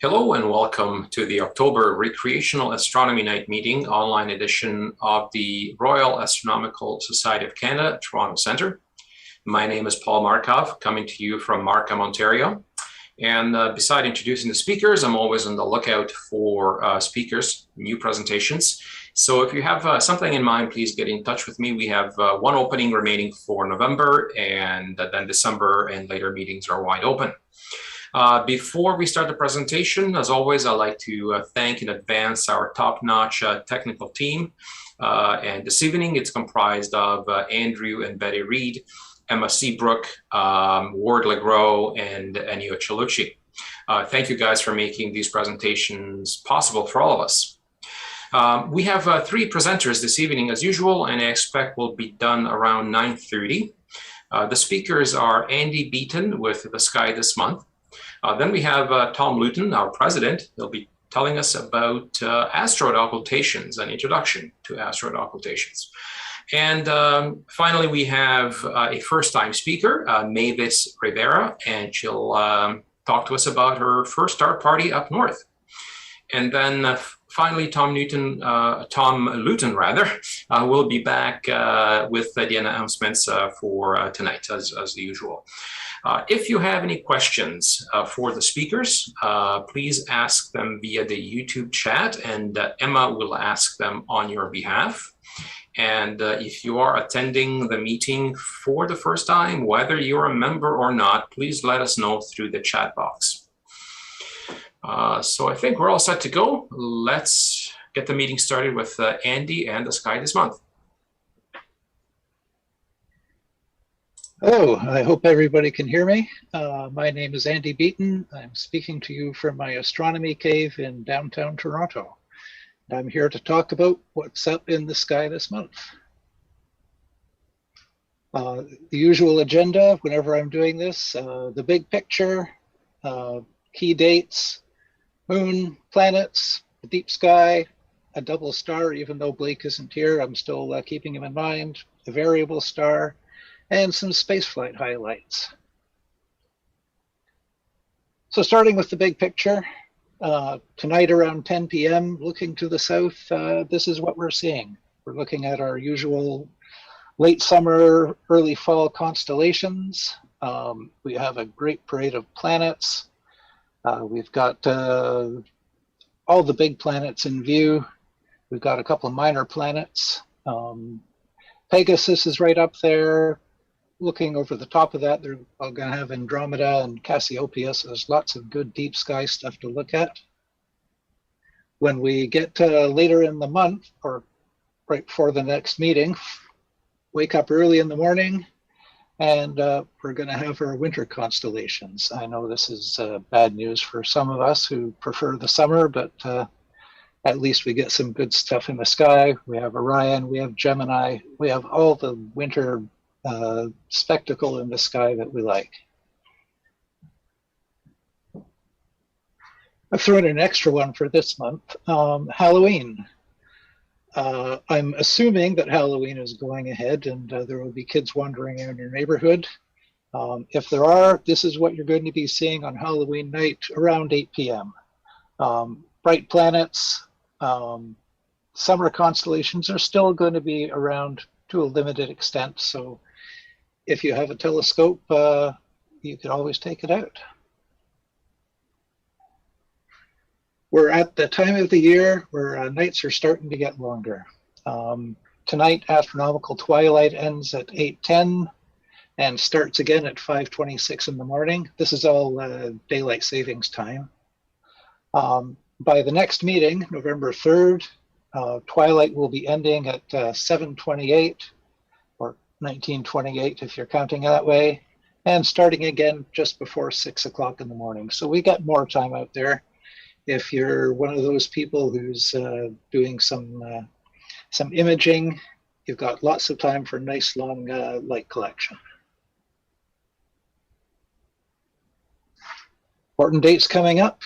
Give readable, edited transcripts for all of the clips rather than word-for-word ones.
Hello and welcome to the October Recreational Astronomy Night Meeting, online edition of the Royal Astronomical Society of Canada, Toronto Centre. My name is Paul Markov, coming to you from Markham, Ontario. And beside introducing the speakers, I'm always on the lookout for speakers, new presentations. So if you have something in mind, please get in touch with me. We have one opening remaining for November, and then December and later meetings are wide open. Before we start the presentation, as always, I'd like to thank in advance our top-notch technical team. And this evening, it's comprised of Andrew and Betty Reed, Emma Seabrook, Ward Legros, and Ennio Cialucci. Thank you guys for making these presentations possible for all of us. We have three presenters this evening as usual, and I expect will be done around 9:30. The speakers are Andy Beaton with The Sky This Month. Then we have Tom Luton, our president. He'll be telling us about asteroid occultations, an introduction to asteroid occultations. And finally, we have a first-time speaker, Mayvis Rebeira, and she'll talk to us about her first star party up north. And then finally, Tom Luton will be back with the announcements for tonight, as usual. If you have any questions for the speakers, please ask them via the YouTube chat, and Emma will ask them on your behalf. And if you are attending the meeting for the first time, whether you're a member or not, please let us know through the chat box. So I think we're all set to go. Let's get the meeting started with Andy and the sky this month. Hello, I hope everybody can hear me. My name is Andy Beaton. I'm speaking to you from my astronomy cave in downtown Toronto. I'm here to talk about what's up in the sky this month. The usual agenda whenever I'm doing this, the big picture, key dates, moon, planets, the deep sky, a double star, even though Blake isn't here, I'm still keeping him in mind, a variable star, and some spaceflight highlights. So starting with the big picture, tonight around 10 p.m., looking to the south, this is what we're seeing. We're looking at our usual late summer, early fall constellations. We have a great parade of planets. We've got all the big planets in view. We've got a couple of minor planets. Pegasus is right up there. Looking over the top of that, they're all going to have Andromeda and Cassiopeia, so there's lots of good deep sky stuff to look at. When we get later in the month, or right before the next meeting, wake up early in the morning, and we're going to have our winter constellations. I know this is bad news for some of us who prefer the summer, but at least we get some good stuff in the sky. We have Orion, we have Gemini, we have all the winter spectacle in the sky that we like. I've thrown an extra one for this month, Halloween. I'm assuming that Halloween is going ahead and there will be kids wandering in your neighborhood. If there are, this is what you're going to be seeing on Halloween night around 8 p.m. Bright planets, summer constellations are still going to be around to a limited extent, so if you have a telescope, you can always take it out. We're at the time of the year where nights are starting to get longer. Tonight, astronomical twilight ends at 8:10 and starts again at 5:26 in the morning. This is all daylight savings time. By the next meeting, November 3rd, twilight will be ending at 7:28 or 19:28 if you're counting that way, and starting again just before 6 o'clock in the morning. So we got more time out there. If you're one of those people who's doing some imaging, you've got lots of time for nice long light collection. Important dates coming up.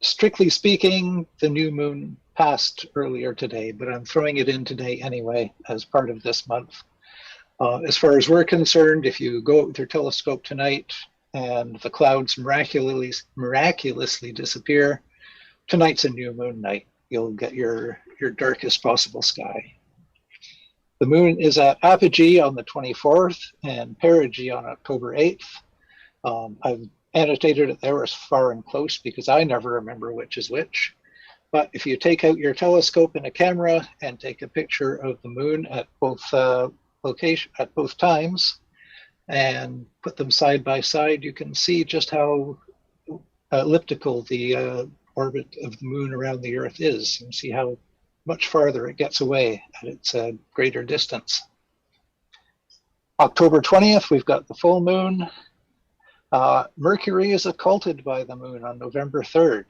Strictly speaking, the new moon passed earlier today, but I'm throwing it in today anyway as part of this month. As far as we're concerned, if you go out with your telescope tonight and the clouds miraculously disappear, tonight's a new moon night. You'll get your darkest possible sky. The moon is at apogee on the 24th and perigee on October 8th. I've annotated it there as far and close because I never remember which is which. But if you take out your telescope and a camera and take a picture of the moon at both times and put them side by side, you can see just how elliptical the orbit of the moon around the Earth is, and see how much farther it gets away at its greater distance. October 20th, we've got the full moon. Mercury is occulted by the moon on November 3rd.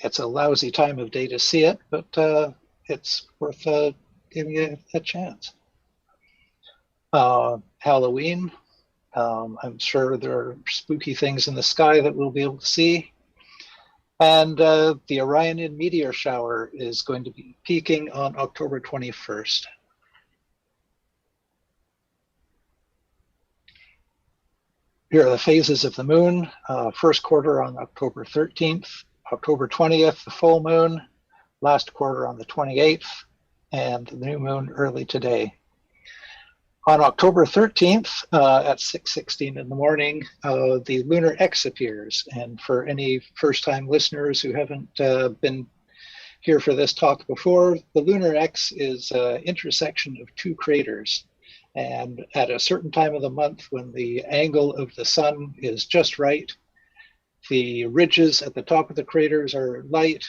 It's a lousy time of day to see it, but it's worth giving it a chance. Halloween, I'm sure there are spooky things in the sky that we'll be able to see. And the Orion meteor shower is going to be peaking on October 21st. Here are the phases of the moon. First quarter on October 13th, October 20th, the full moon, last quarter on the 28th, and the new moon early today. On October 13th at 6:16 in the morning, the lunar X appears. And for any first-time listeners who haven't been here for this talk before, the lunar X is an intersection of two craters. And at a certain time of the month, when the angle of the sun is just right, the ridges at the top of the craters are light,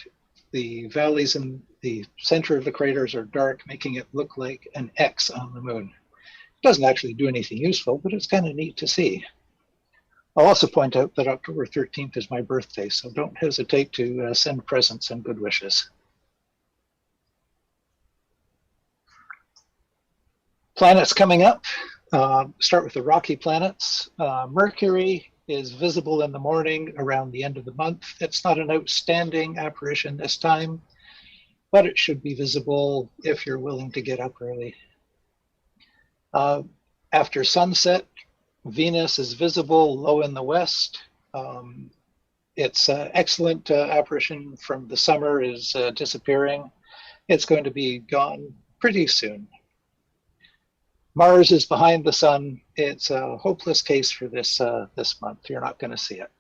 the valleys in the center of the craters are dark, making it look like an X on the moon. It doesn't actually do anything useful, but it's kind of neat to see. I'll also point out that October 13th is my birthday, so don't hesitate to send presents and good wishes. Planets coming up. Start with the rocky planets. Mercury is visible in the morning around the end of the month. It's not an outstanding apparition this time, but it should be visible if you're willing to get up early. After sunset, Venus is visible low in the west. Its excellent apparition from the summer is disappearing. It's going to be gone pretty soon. Mars is behind the sun. It's a hopeless case for this month. You're not going to see it.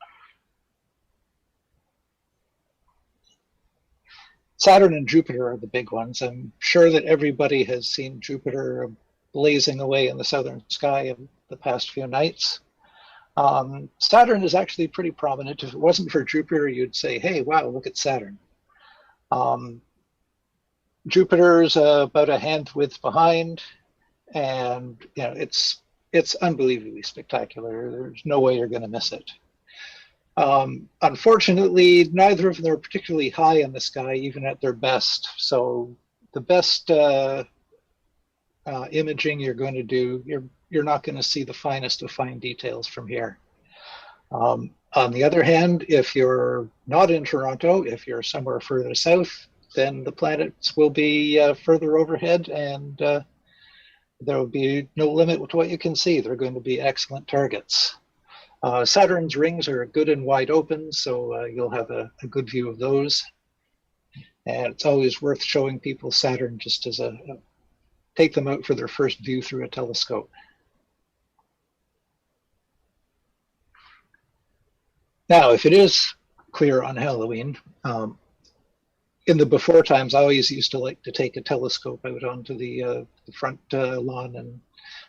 Saturn and Jupiter are the big ones. I'm sure that everybody has seen Jupiter blazing away in the southern sky in the past few nights. Saturn is actually pretty prominent. If it wasn't for Jupiter, you'd say, hey, wow, look at Saturn. Jupiter's about a hand width behind, and you know, it's unbelievably spectacular. There's no way you're going to miss it. Unfortunately, neither of them are particularly high in the sky, even at their best. So the best imaging you're going to do, you're not going to see the finest of fine details from here. On the other hand, if you're not in Toronto, if you're somewhere further south, then the planets will be further overhead, and there will be no limit to what you can see. They're going to be excellent targets. Saturn's rings are good and wide open, so you'll have a good view of those. And it's always worth showing people Saturn just as take them out for their first view through a telescope. Now, if it is clear on Halloween, in the before times, I always used to like to take a telescope out onto the front lawn and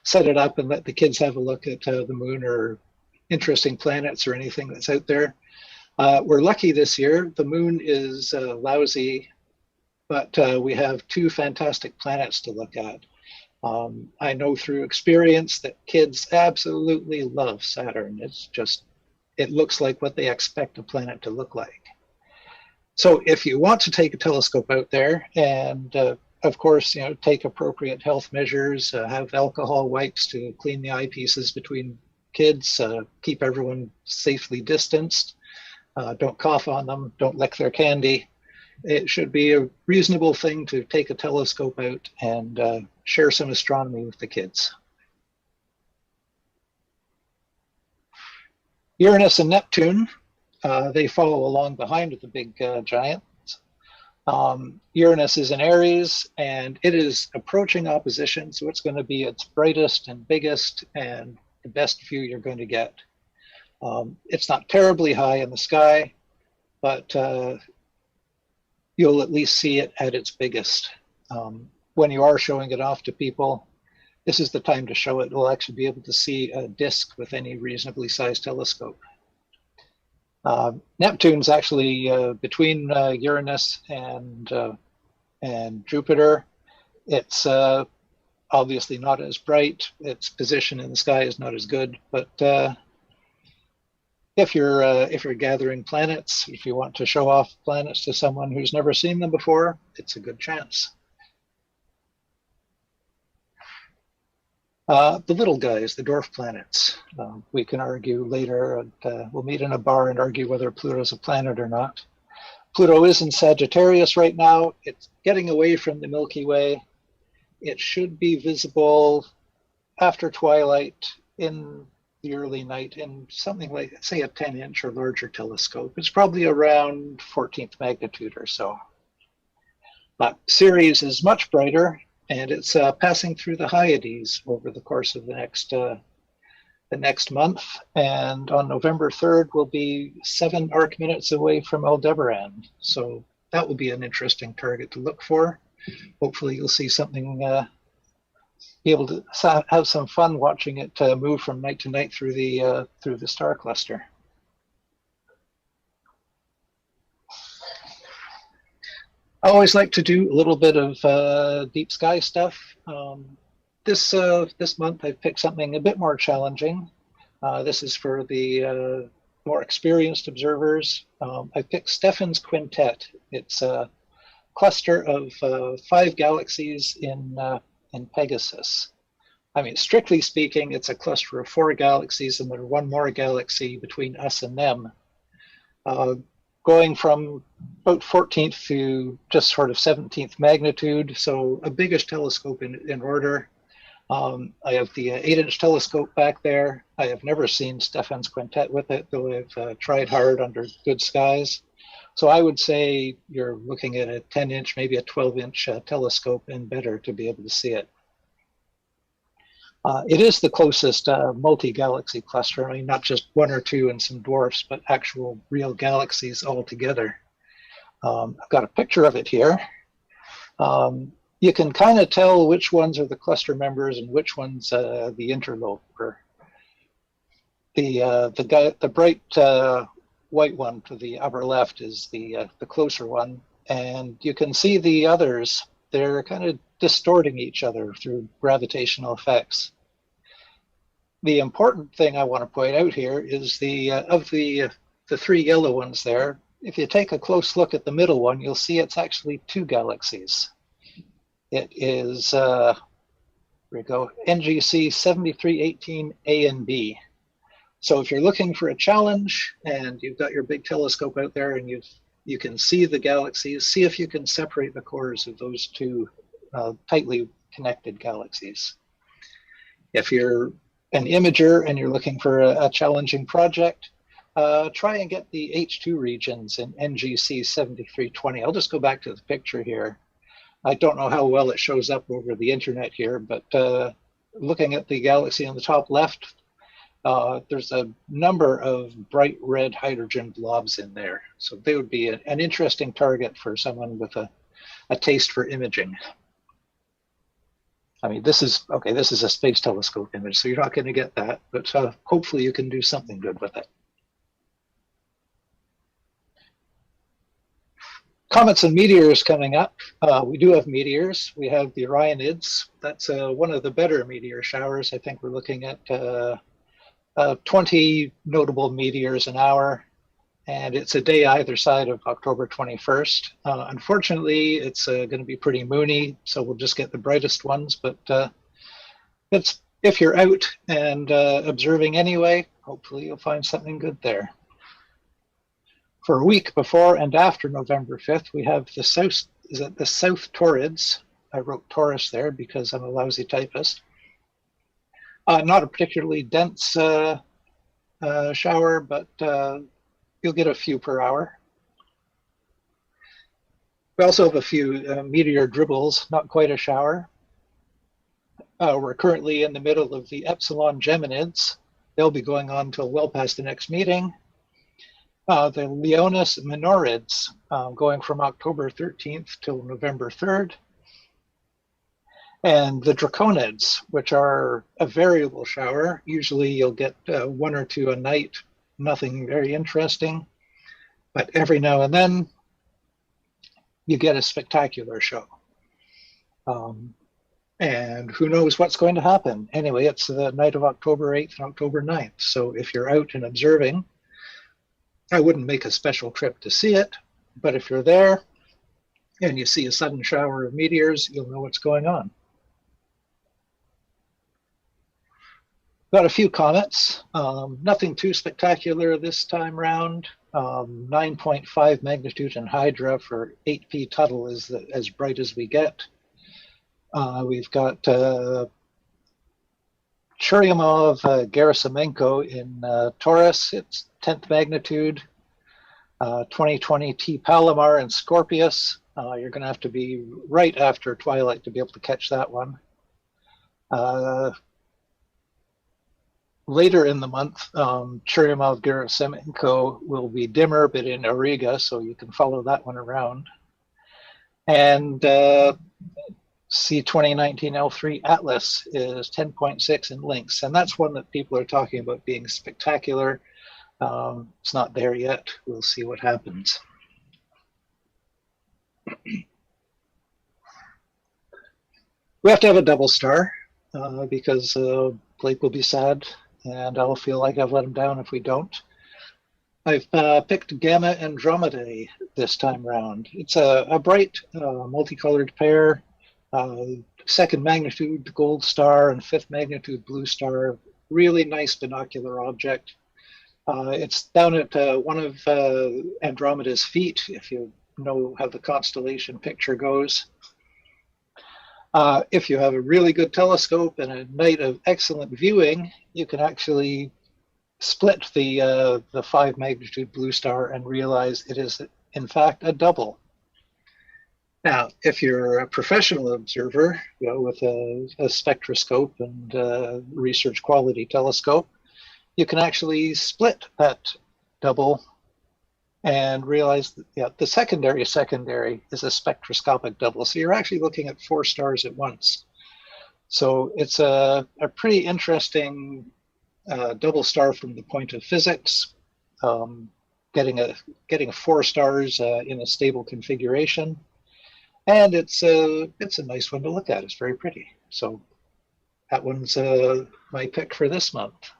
set it up and let the kids have a look at the moon or interesting planets or anything that's out there. We're lucky this year. The moon is lousy, but we have two fantastic planets to look at. I know through experience that kids absolutely love Saturn. It looks like what they expect a planet to look like. So if you want to take a telescope out there and of course, take appropriate health measures, have alcohol wipes to clean the eyepieces between kids, keep everyone safely distanced, don't cough on them, don't lick their candy. It should be a reasonable thing to take a telescope out and share some astronomy with the kids. Uranus and Neptune, they follow along behind the big giants. Uranus is in Aries, and it is approaching opposition, so it's going to be its brightest and biggest and the best view you're going to get. It's not terribly high in the sky, but you'll at least see it at its biggest. When you are showing it off to people, this is the time to show it. We'll actually be able to see a disk with any reasonably sized telescope. Neptune's actually between Uranus and Jupiter. It's obviously not as bright. Its position in the sky is not as good. But if you're gathering planets, if you want to show off planets to someone who's never seen them before, it's a good chance. The little guys, the dwarf planets, we can argue later, and we'll meet in a bar and argue whether Pluto's a planet or not. Pluto is in Sagittarius right now. It's getting away from the Milky Way. It should be visible after twilight in the early night in something like, say, a 10-inch or larger telescope. It's probably around 14th magnitude or so. But Ceres is much brighter, and it's passing through the Hyades over the course of the next month. And on November 3rd, we'll be 7 arc minutes away from Aldebaran. So that will be an interesting target to look for. Hopefully you'll see something, be able to have some fun watching it move from night to night through the star cluster. I always like to do a little bit of deep sky stuff. This month I've picked something a bit more challenging. This is for the more experienced observers. I picked Stephan's Quintet. It's a cluster of 5 galaxies in Pegasus. I mean, strictly speaking, it's a cluster of 4 galaxies, and there's one more galaxy between us and them. Going from about 14th to just sort of 17th magnitude, so a biggish telescope in order. I have the 8-inch telescope back there. I have never seen Stephan's Quintet with it, though I've tried hard under good skies. So I would say you're looking at a 10-inch, maybe a 12-inch telescope and better to be able to see it. It is the closest multi-galaxy cluster. I mean, not just 1 or 2 and some dwarfs, but actual real galaxies altogether. I've got a picture of it here. You can kind of tell which ones are the cluster members and which one's the interloper. The bright white one to the upper left is the closer one, and you can see the others. They're kind of distorting each other through gravitational effects. The important thing I want to point out here is of the 3 yellow ones there, if you take a close look at the middle one, you'll see it's actually 2 galaxies. It is, here we go, NGC 7318 A and B. So if you're looking for a challenge and you've got your big telescope out there and you can see the galaxies, see if you can separate the cores of those 2 tightly connected galaxies. If you're an imager and you're looking for a challenging project, try and get the H2 regions in NGC 7320. I'll just go back to the picture here. I don't know how well it shows up over the internet here, but looking at the galaxy on the top left, there's a number of bright red hydrogen blobs in there. So they would be an interesting target for someone with a taste for imaging. I mean, this is a space telescope image, so you're not going to get that, but hopefully you can do something good with it. Comets and meteors coming up. We do have meteors. We have the Orionids. That's one of the better meteor showers. I think we're looking at 20 notable meteors an hour, and it's a day either side of October 21st. Unfortunately, it's going to be pretty moony, so we'll just get the brightest ones, but if you're out and observing anyway, hopefully you'll find something good there. For a week before and after November 5th, we have the South Taurids. I wrote Taurus there because I'm a lousy typist. Not a particularly dense shower, but you'll get a few per hour. We also have a few meteor dribbles, not quite a shower. We're currently in the middle of the Epsilon Geminids. They'll be going on till well past the next meeting. The Leonis Minorids, going from October 13th till November 3rd. And the Draconids, which are a variable shower. Usually you'll get 1 or 2 a night, nothing very interesting. But every now and then, you get a spectacular show. And who knows what's going to happen. Anyway, it's the night of October 8th and October 9th. So if you're out and observing, I wouldn't make a special trip to see it, but if you're there and you see a sudden shower of meteors, you'll know what's going on. Got a few comets, nothing too spectacular this time round. 9.5 magnitude in Hydra for 8P Tuttle is as bright as we get. We've got Churyumov-Gerasimenko in Taurus, it's 10th magnitude. 2020 T Palomar in Scorpius. You're going to have to be right after twilight to be able to catch that one. Later in the month, Churyumov-Gerasimenko will be dimmer, but in Auriga, so you can follow that one around. And C2019 L3 Atlas is 10.6 in Lynx, and that's one that people are talking about being spectacular. It's not there yet. We'll see what happens. We have to have a double star because Blake will be sad and I'll feel like I've let him down if we don't. I've picked Gamma Andromedae this time round. It's a bright multicolored pair, second magnitude gold star and fifth magnitude blue star. Really nice binocular object. It's down at one of Andromeda's feet, if you know how the constellation picture goes. If you have a really good telescope and a night of excellent viewing, you can actually split the 5 magnitude blue star and realize it is in fact a double. Now, if you're a professional observer, with a spectroscope and research quality telescope, you can actually split that double and realize that the secondary is a spectroscopic double. So you're actually looking at 4 stars at once. So it's a pretty interesting double star from the point of physics, getting 4 stars in a stable configuration. And it's a nice one to look at. It's very pretty. So that one's my pick for this month.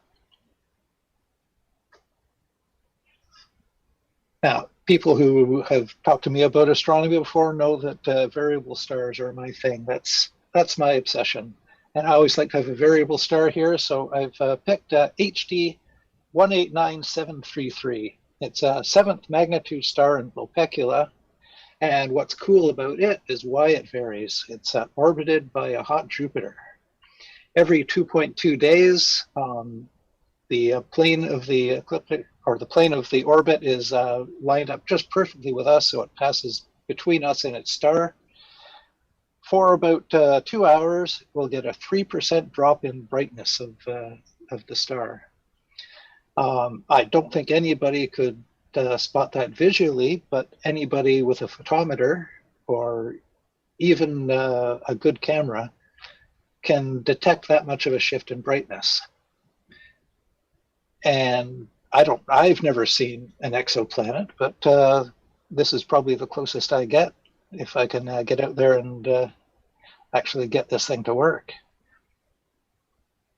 Now, people who have talked to me about astronomy before know that variable stars are my thing. That's my obsession. And I always like to have a variable star here, so I've picked HD 189733. It's a 7th magnitude star in Vulpecula, and what's cool about it is why it varies. It's orbited by a hot Jupiter. Every 2.2 days, the plane of the ecliptic, or the plane of the orbit, is lined up just perfectly with us, so it passes between us and its star. For about 2 hours, we'll get a 3% drop in brightness of the star. I don't think anybody could spot that visually, but anybody with a photometer or even a good camera can detect that much of a shift in brightness. And I've never seen an exoplanet, but this is probably the closest I get if I can get out there and actually get this thing to work.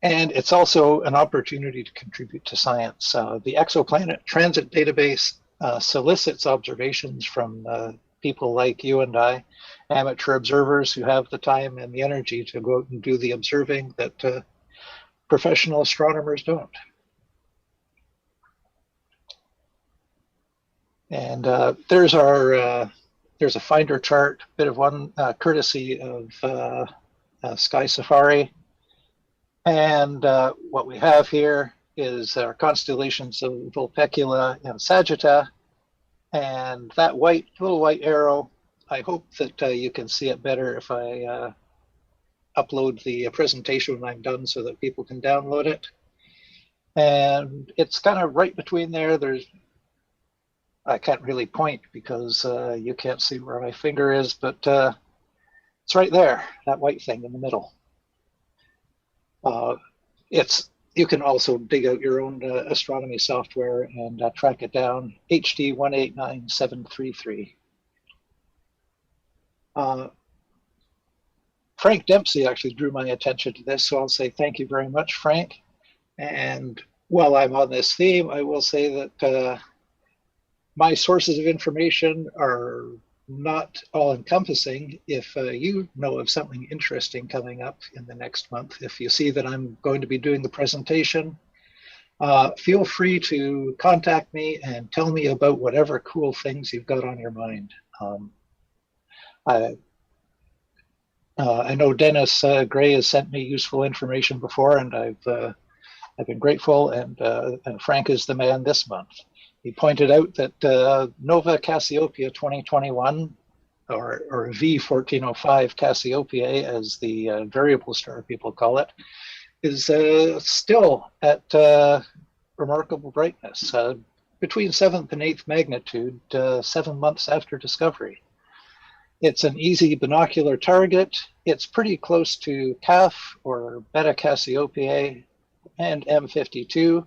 And it's also an opportunity to contribute to science. The Exoplanet Transit Database solicits observations from people like you and I, amateur observers who have the time and the energy to go out and do the observing that professional astronomers don't. And there's a finder chart, bit of one courtesy of Sky Safari. And what we have here is our constellations of Vulpecula and Sagitta. And that little white arrow, I hope that you can see it better if I upload the presentation when I'm done so that people can download it. And it's kind of right between there. I can't really point because you can't see where my finger is, but it's right there, that white thing in the middle. You can also dig out your own astronomy software and track it down, HD 189733. Frank Dempsey actually drew my attention to this, so I'll say thank you very much, Frank. And while I'm on this theme, I will say that my sources of information are not all-encompassing. If you know of something interesting coming up in the next month, if you see that I'm going to be doing the presentation, feel free to contact me and tell me about whatever cool things you've got on your mind. I know Dennis Gray has sent me useful information before, and I've been grateful. And Frank is the man this month. He pointed out that Nova Cassiopeia 2021, or V1405 Cassiopeia, as the variable star people call it, is still at remarkable brightness, between 7th and 8th magnitude, 7 months after discovery. It's an easy binocular target. It's pretty close to CAF, or Beta Cassiopeia, and M52.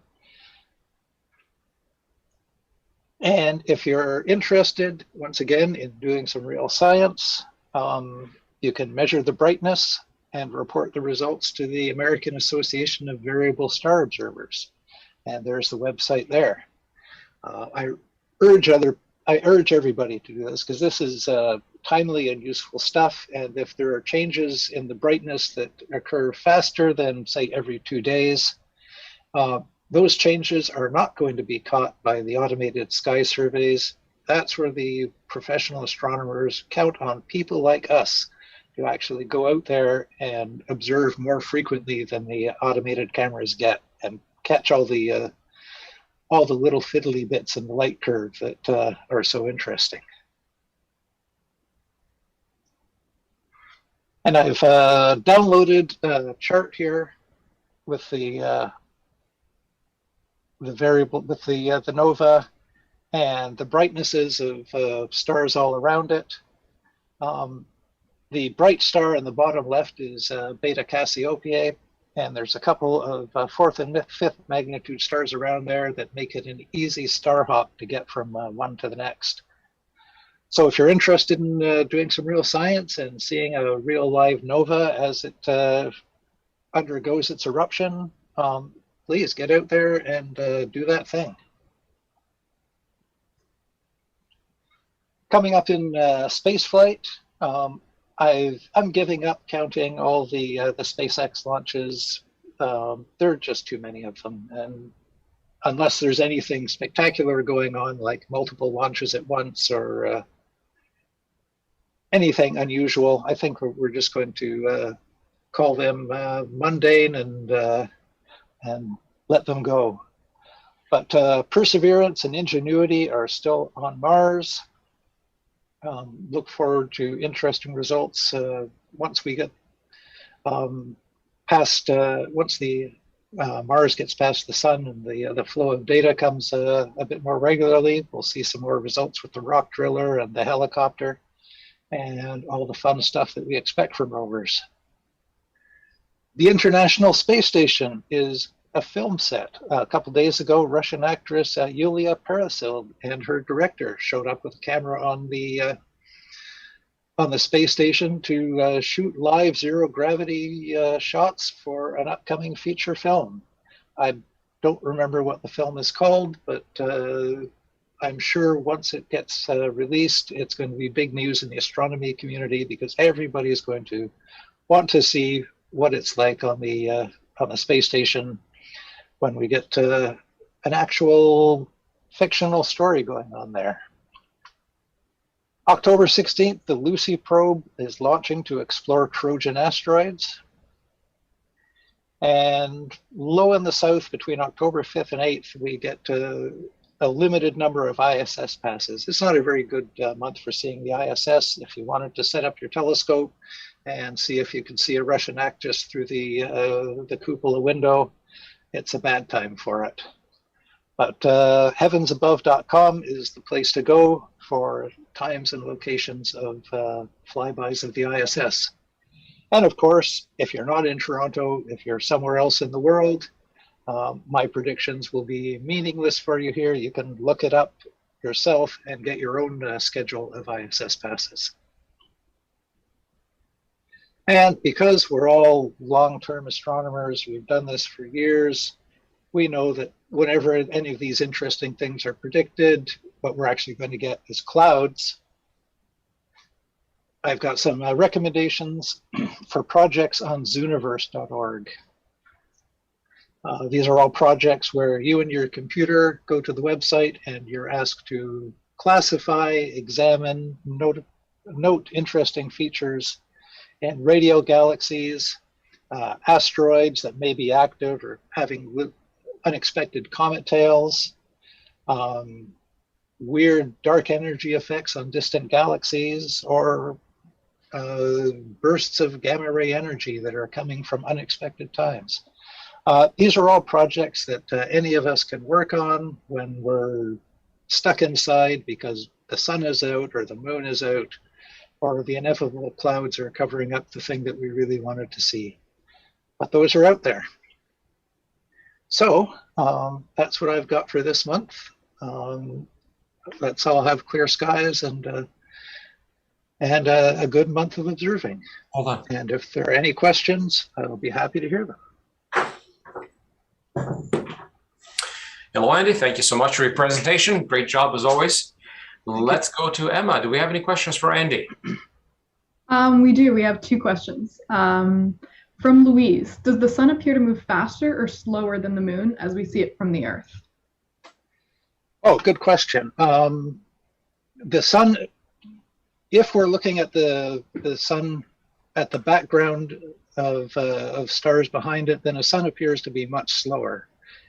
And if you're interested, once again, in doing some real science, you can measure the brightness and report the results to the American Association of Variable Star Observers. And there's the website there. I urge everybody to do this, because this is timely and useful stuff. And if there are changes in the brightness that occur faster than, say, every 2 days, those changes are not going to be caught by the automated sky surveys. That's where the professional astronomers count on people like us to actually go out there and observe more frequently than the automated cameras get, and catch all the little fiddly bits in the light curve that are so interesting. And I've downloaded a chart here with the variable, with the nova and the brightnesses of stars all around it. The bright star in the bottom left is Beta Cassiopeia, and there's a couple of 4th and 5th magnitude stars around there that make it an easy star hop to get from one to the next. So if you're interested in doing some real science and seeing a real live nova as it undergoes its eruption, please get out there and do that thing. Coming up in spaceflight, I'm giving up counting all the SpaceX launches. There are just too many of them, and unless there's anything spectacular going on, like multiple launches at once or anything unusual, I think we're just going to call them mundane and let them go. But Perseverance and Ingenuity are still on Mars. Look forward to interesting results once we get past, once the Mars gets past the sun and the flow of data comes a bit more regularly. We'll see some more results with the rock driller and the helicopter and all the fun stuff that we expect from rovers. The International Space Station is a film set. A couple days ago, Russian actress Yulia Parasil and her director showed up with a camera on the space station to shoot live zero gravity shots for an upcoming feature film. I don't remember what the film is called, but I'm sure once it gets released, it's going to be big news in the astronomy community, because everybody is going to want to see what it's like on the space station when we get to an actual fictional story going on there. October 16th, the Lucy probe is launching to explore Trojan asteroids. And low in the south, between October 5th and 8th, we get a limited number of ISS passes. It's not a very good month for seeing the ISS. If you wanted to set up your telescope and see if you can see a Russian actress through the cupola window, it's a bad time for it. But heavensabove.com is the place to go for times and locations of flybys of the ISS. And of course, if you're not in Toronto, if you're somewhere else in the world, my predictions will be meaningless for you here. You can look it up yourself and get your own schedule of ISS passes. And because we're all long-term astronomers, we've done this for years, we know that whenever any of these interesting things are predicted, what we're actually going to get is clouds. I've got some recommendations for projects on zooniverse.org. These are all projects where you and your computer go to the website and you're asked to classify, examine, note interesting features and radio galaxies, asteroids that may be active or having unexpected comet tails, weird dark energy effects on distant galaxies, or bursts of gamma ray energy that are coming from unexpected times. These are all projects that any of us can work on when we're stuck inside because the sun is out or the moon is out or the inevitable clouds are covering up the thing that we really wanted to see. But those are out there. So that's what I've got for this month. Let's all have clear skies and a good month of observing. Hold on. And if there are any questions, I'll be happy to hear them. Hello, Andy. Thank you so much for your presentation. Great job as always. Let's go to Emma. Do we have any questions for Andy? We do. We have two questions. From Louise, does the sun appear to move faster or slower than the moon as we see it from the Earth? Oh, good question. The sun, if we're looking at the sun at the background of stars behind it, then the sun appears to be much slower.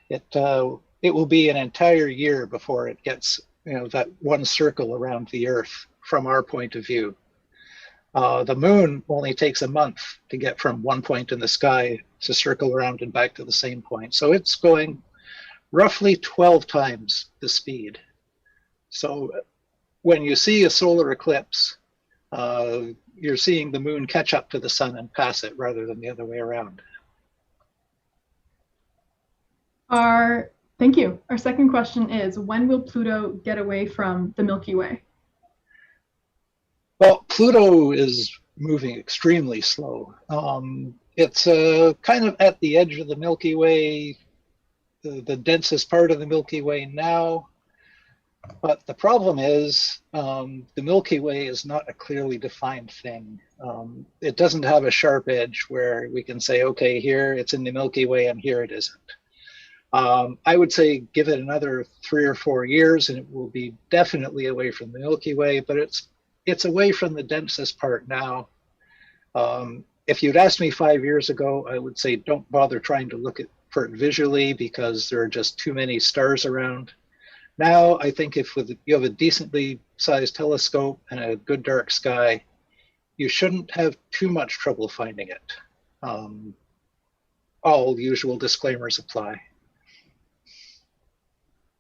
It will be an entire year before it gets, that one circle around the Earth from our point of view. The moon only takes a month to get from one point in the sky to circle around and back to the same point. So it's going roughly 12 times the speed. So when you see a solar eclipse, you're seeing the moon catch up to the sun and pass it rather than the other way around. Thank you. Our second question is, when will Pluto get away from the Milky Way? Well, Pluto is moving extremely slow. It's kind of at the edge of the Milky Way, the densest part of the Milky Way now. But the problem is the Milky Way is not a clearly defined thing. It doesn't have a sharp edge where we can say, okay, here it's in the Milky Way and here it isn't. I would say give it another 3 or 4 years and it will be definitely away from the Milky Way, but it's away from the densest part now. If you'd asked me 5 years ago, I would say don't bother trying to look for it visually because there are just too many stars around. Now, I think if you have a decently sized telescope and a good dark sky, you shouldn't have too much trouble finding it. All usual disclaimers apply.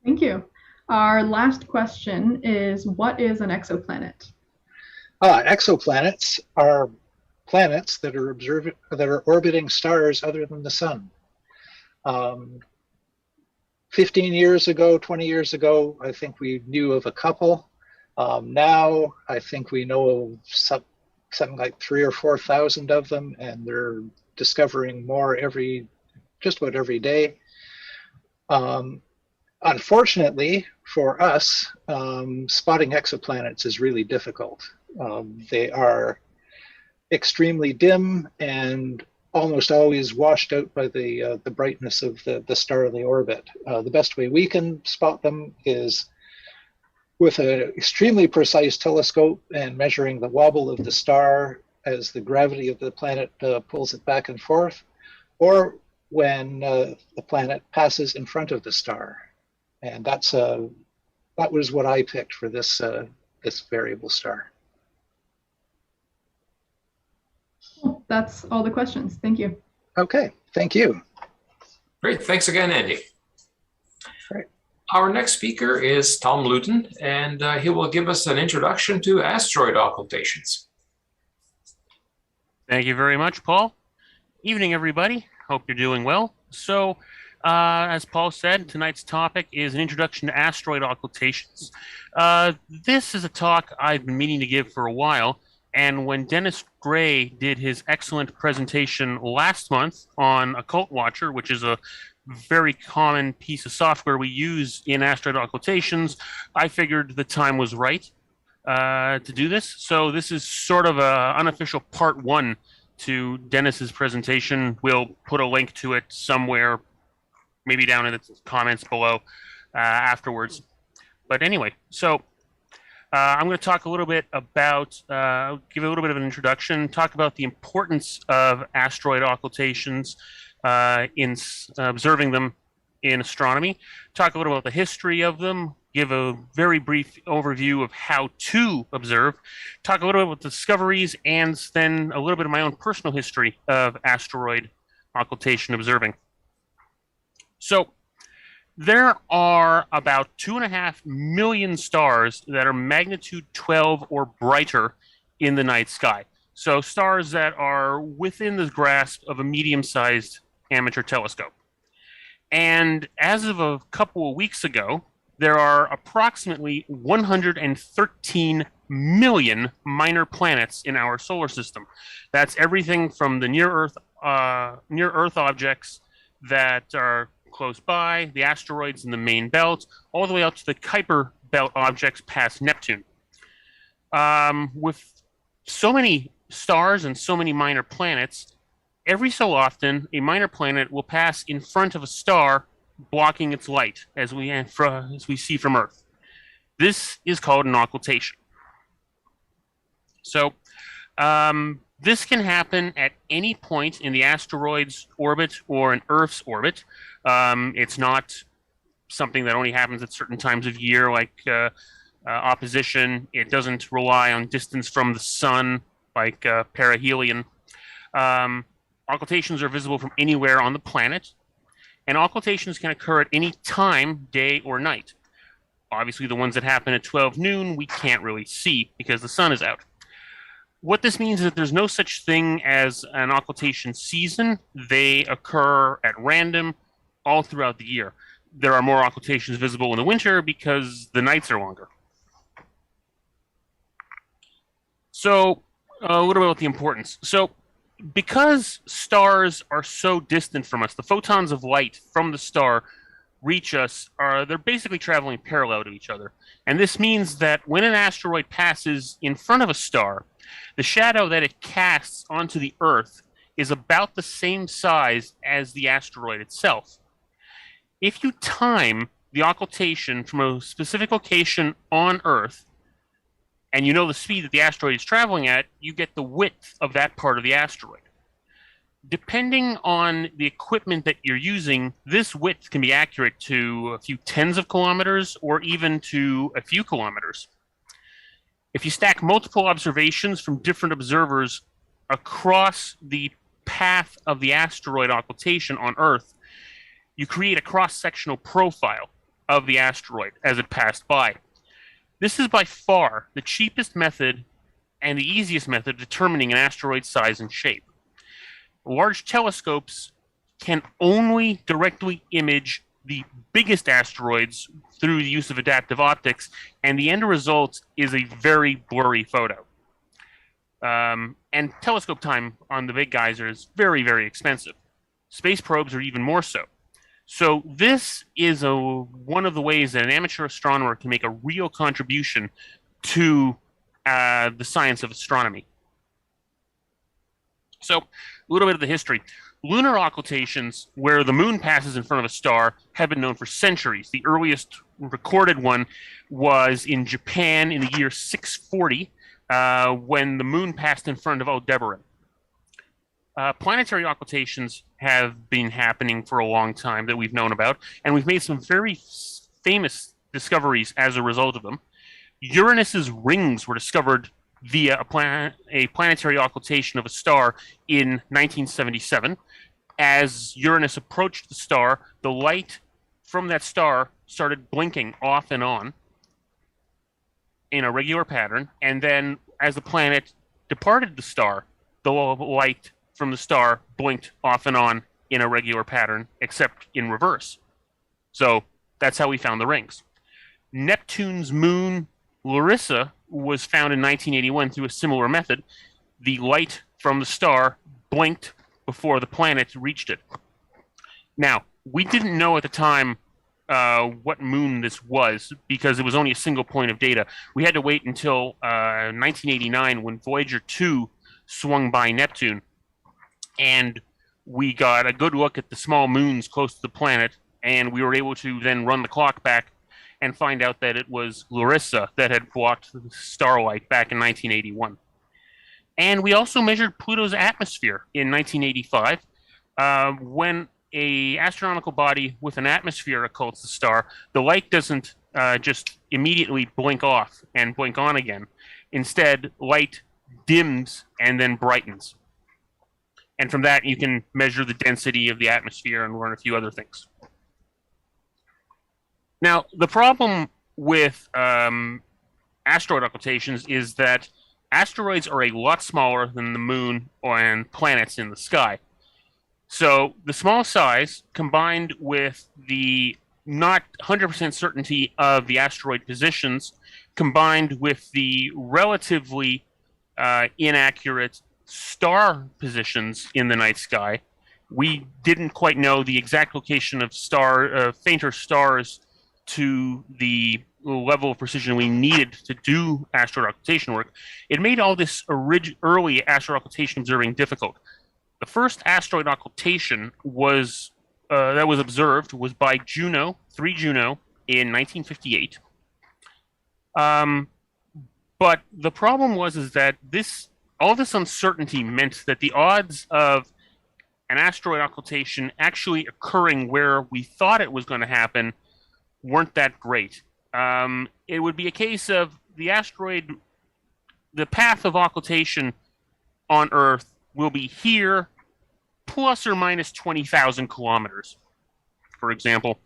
Thank you. Our last question is, what is an exoplanet? Exoplanets are planets that are orbiting stars other than the sun. 15 years ago, 20 years ago, I think we knew of a couple. Now, I think we know of something like 3,000 or 4,000 of them, and they're discovering more just about every day. Unfortunately for us, spotting exoplanets is really difficult. They are extremely dim and almost always washed out by the brightness of the star they orbit. The best way we can spot them is with an extremely precise telescope and measuring the wobble of the star as the gravity of the planet pulls it back and forth, or when the planet passes in front of the star. And that was what I picked for this variable star. That's all the questions. Thank you. Okay, thank you. Great. Thanks again, Andy. Great. Our next speaker is Tom Luton, and he will give us an introduction to asteroid occultations. Thank you very much, Paul. Evening, everybody. Hope you're doing well. So, as Paul said, tonight's topic is an introduction to asteroid occultations. This is a talk I've been meaning to give for a while, and when Dennis Gray did his excellent presentation last month on Occult Watcher, which is a very common piece of software we use in asteroid occultations, I figured the time was right to do this. So this is sort of an unofficial part one to Dennis's presentation. We'll put a link to it somewhere, maybe down in the comments below afterwards. But anyway, so I'm going to talk a little bit about, give a little bit of an introduction, talk about the importance of asteroid occultations in observing them in astronomy, talk a little about the history of them, give a very brief overview of how to observe, talk a little bit about the discoveries, and then a little bit of my own personal history of asteroid occultation observing. So, there are about 2.5 million stars that are magnitude 12 or brighter in the night sky. So stars that are within the grasp of a medium-sized amateur telescope. And as of a couple of weeks ago, there are approximately 113 million minor planets in our solar system. That's everything from the near-Earth objects that are close by, the asteroids in the main belt, all the way out to the Kuiper belt objects past Neptune. With so many stars and so many minor planets, every so often a minor planet will pass in front of a star, blocking its light, as we see from Earth. This is called an occultation. So, this can happen at any point in the asteroid's orbit or in Earth's orbit. It's not something that only happens at certain times of year, like opposition. It doesn't rely on distance from the sun, like perihelion. Occultations are visible from anywhere on the planet, and occultations can occur at any time, day or night. Obviously, the ones that happen at 12 noon, we can't really see because the sun is out. What this means is that there's no such thing as an occultation season. They occur at random all throughout the year. There are more occultations visible in the winter because the nights are longer. So, a little bit about the importance. So, because stars are so distant from us, the photons of light from the star reach us, they're basically traveling parallel to each other. And this means that when an asteroid passes in front of a star, the shadow that it casts onto the Earth is about the same size as the asteroid itself. If you time the occultation from a specific location on Earth, and you know the speed that the asteroid is traveling at, you get the width of that part of the asteroid. Depending on the equipment that you're using, this width can be accurate to a few tens of kilometers or even to a few kilometers. If you stack multiple observations from different observers across the path of the asteroid occultation on Earth, you create a cross-sectional profile of the asteroid as it passed by. This is by far the cheapest method and the easiest method of determining an asteroid's size and shape. Large telescopes can only directly image the biggest asteroids through the use of adaptive optics, and the end result is a very blurry photo. And telescope time on the big guys is very, very expensive. Space probes are even more so. So this is one of the ways that an amateur astronomer can make a real contribution to the science of astronomy. So, a little bit of the history. Lunar occultations, where the moon passes in front of a star, have been known for centuries. The earliest recorded one was in Japan in the year 640, when the moon passed in front of Aldebaran. Planetary occultations have been happening for a long time that we've known about, and we've made some very famous discoveries as a result of them. Uranus's rings were discovered via a planetary occultation of a star in 1977. As Uranus approached the star, the light from that star started blinking off and on in a regular pattern, and then as the planet departed the star, the light from the star blinked off and on in a regular pattern, except in reverse. So that's how we found the rings. Neptune's moon, Larissa, was found in 1981 through a similar method. The light from the star blinked before the planet reached it. Now, we didn't know at the time what moon this was because it was only a single point of data. We had to wait until 1989 when Voyager 2 swung by Neptune, and we got a good look at the small moons close to the planet, and we were able to then run the clock back and find out that it was Larissa that had blocked the starlight back in 1981. And we also measured Pluto's atmosphere in 1985. When a astronomical body with an atmosphere occults the star, the light doesn't just immediately blink off and blink on again. Instead, light dims and then brightens. And from that, you can measure the density of the atmosphere and learn a few other things. Now, the problem with asteroid occultations is that asteroids are a lot smaller than the moon and planets in the sky. So the small size, combined with the not 100% certainty of the asteroid positions, combined with the relatively inaccurate star positions in the night sky, we didn't quite know the exact location of fainter stars to the level of precision we needed to do asteroid occultation work. It made all this early asteroid occultation observing difficult. The first asteroid occultation that was observed was by Juno, 3 Juno, in 1958. But the problem is that all this uncertainty meant that the odds of an asteroid occultation actually occurring where we thought it was going to happen weren't that great. It would be a case of the path of occultation on Earth will be here plus or minus 20,000 kilometers, for example.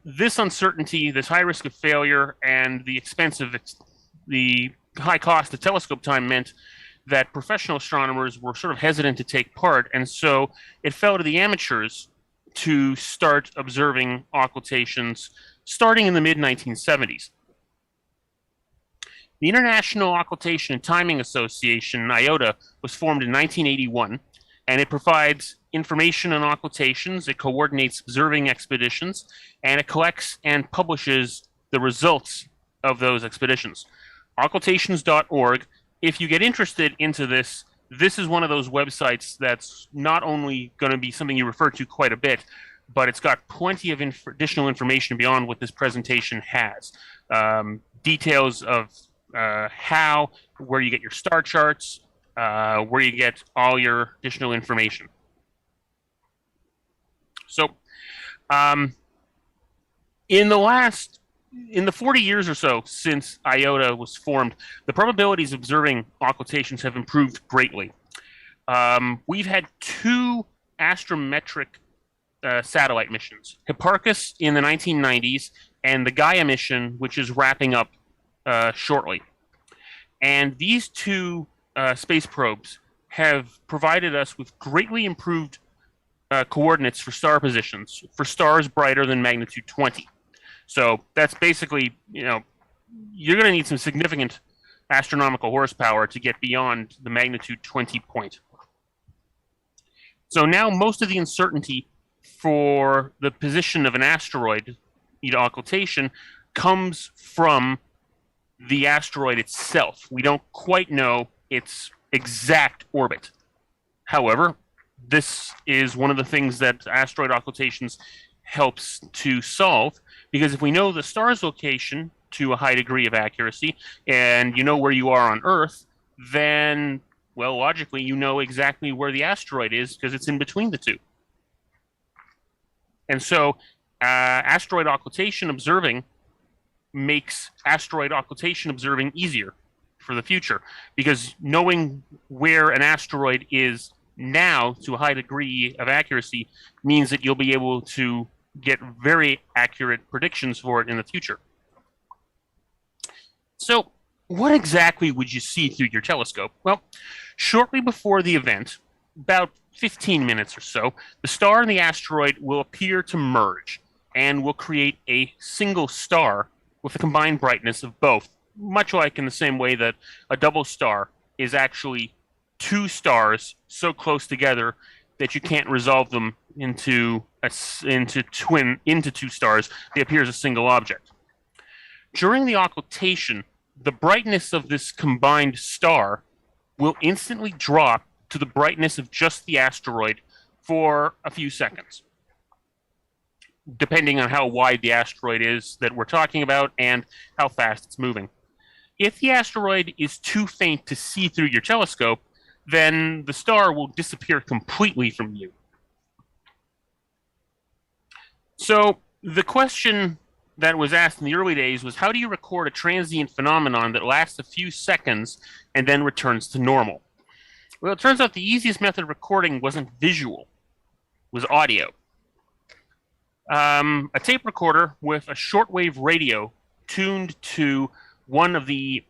This uncertainty, this high risk of failure, and the high cost of telescope time meant that professional astronomers were sort of hesitant to take part, and so it fell to the amateurs to start observing occultations starting in the mid-1970s. The International Occultation and Timing Association, IOTA, was formed in 1981, and it provides information on occultations, it coordinates observing expeditions, and it collects and publishes the results of those expeditions. Occultations.org. If you get interested into this, this is one of those websites that's not only going to be something you refer to quite a bit, but it's got plenty of additional information beyond what this presentation has. Details of where you get your star charts, where you get all your additional information. So, in the 40 years or so since IOTA was formed, the probabilities of observing occultations have improved greatly. We've had 2 astrometric satellite missions, Hipparchus in the 1990s and the Gaia mission, which is wrapping up shortly. And these 2 space probes have provided us with greatly improved coordinates for star positions, for stars brighter than magnitude 20. So that's basically, you're going to need some significant astronomical horsepower to get beyond the magnitude 20 point. So now most of the uncertainty for the position of an asteroid occultation comes from the asteroid itself. We don't quite know its exact orbit. However, this is one of the things that asteroid occultations helps to solve, because if we know the star's location to a high degree of accuracy, and you know where you are on Earth, then, well, logically, you know exactly where the asteroid is because it's in between the two. And so asteroid occultation observing makes asteroid occultation observing easier for the future, because knowing where an asteroid is now to a high degree of accuracy means that you'll be able to get very accurate predictions for it in the future. So what exactly would you see through your telescope? Well, shortly before the event, about 15 minutes or so, the star and the asteroid will appear to merge and will create a single star with a combined brightness of both, much like in the same way that a double star is actually two stars so close together that you can't resolve them into two stars. They appear as a single object. During the occultation, the brightness of this combined star will instantly drop to the brightness of just the asteroid for a few seconds. depending on how wide the asteroid is that we're talking about and how fast it's moving. If the asteroid is too faint to see through your telescope, then the star will disappear completely from view. So the question that was asked in the early days was, how do you record a transient phenomenon that lasts a few seconds and then returns to normal? Well, it turns out the easiest method of recording wasn't visual, it was audio. A tape recorder with a shortwave radio tuned to one of the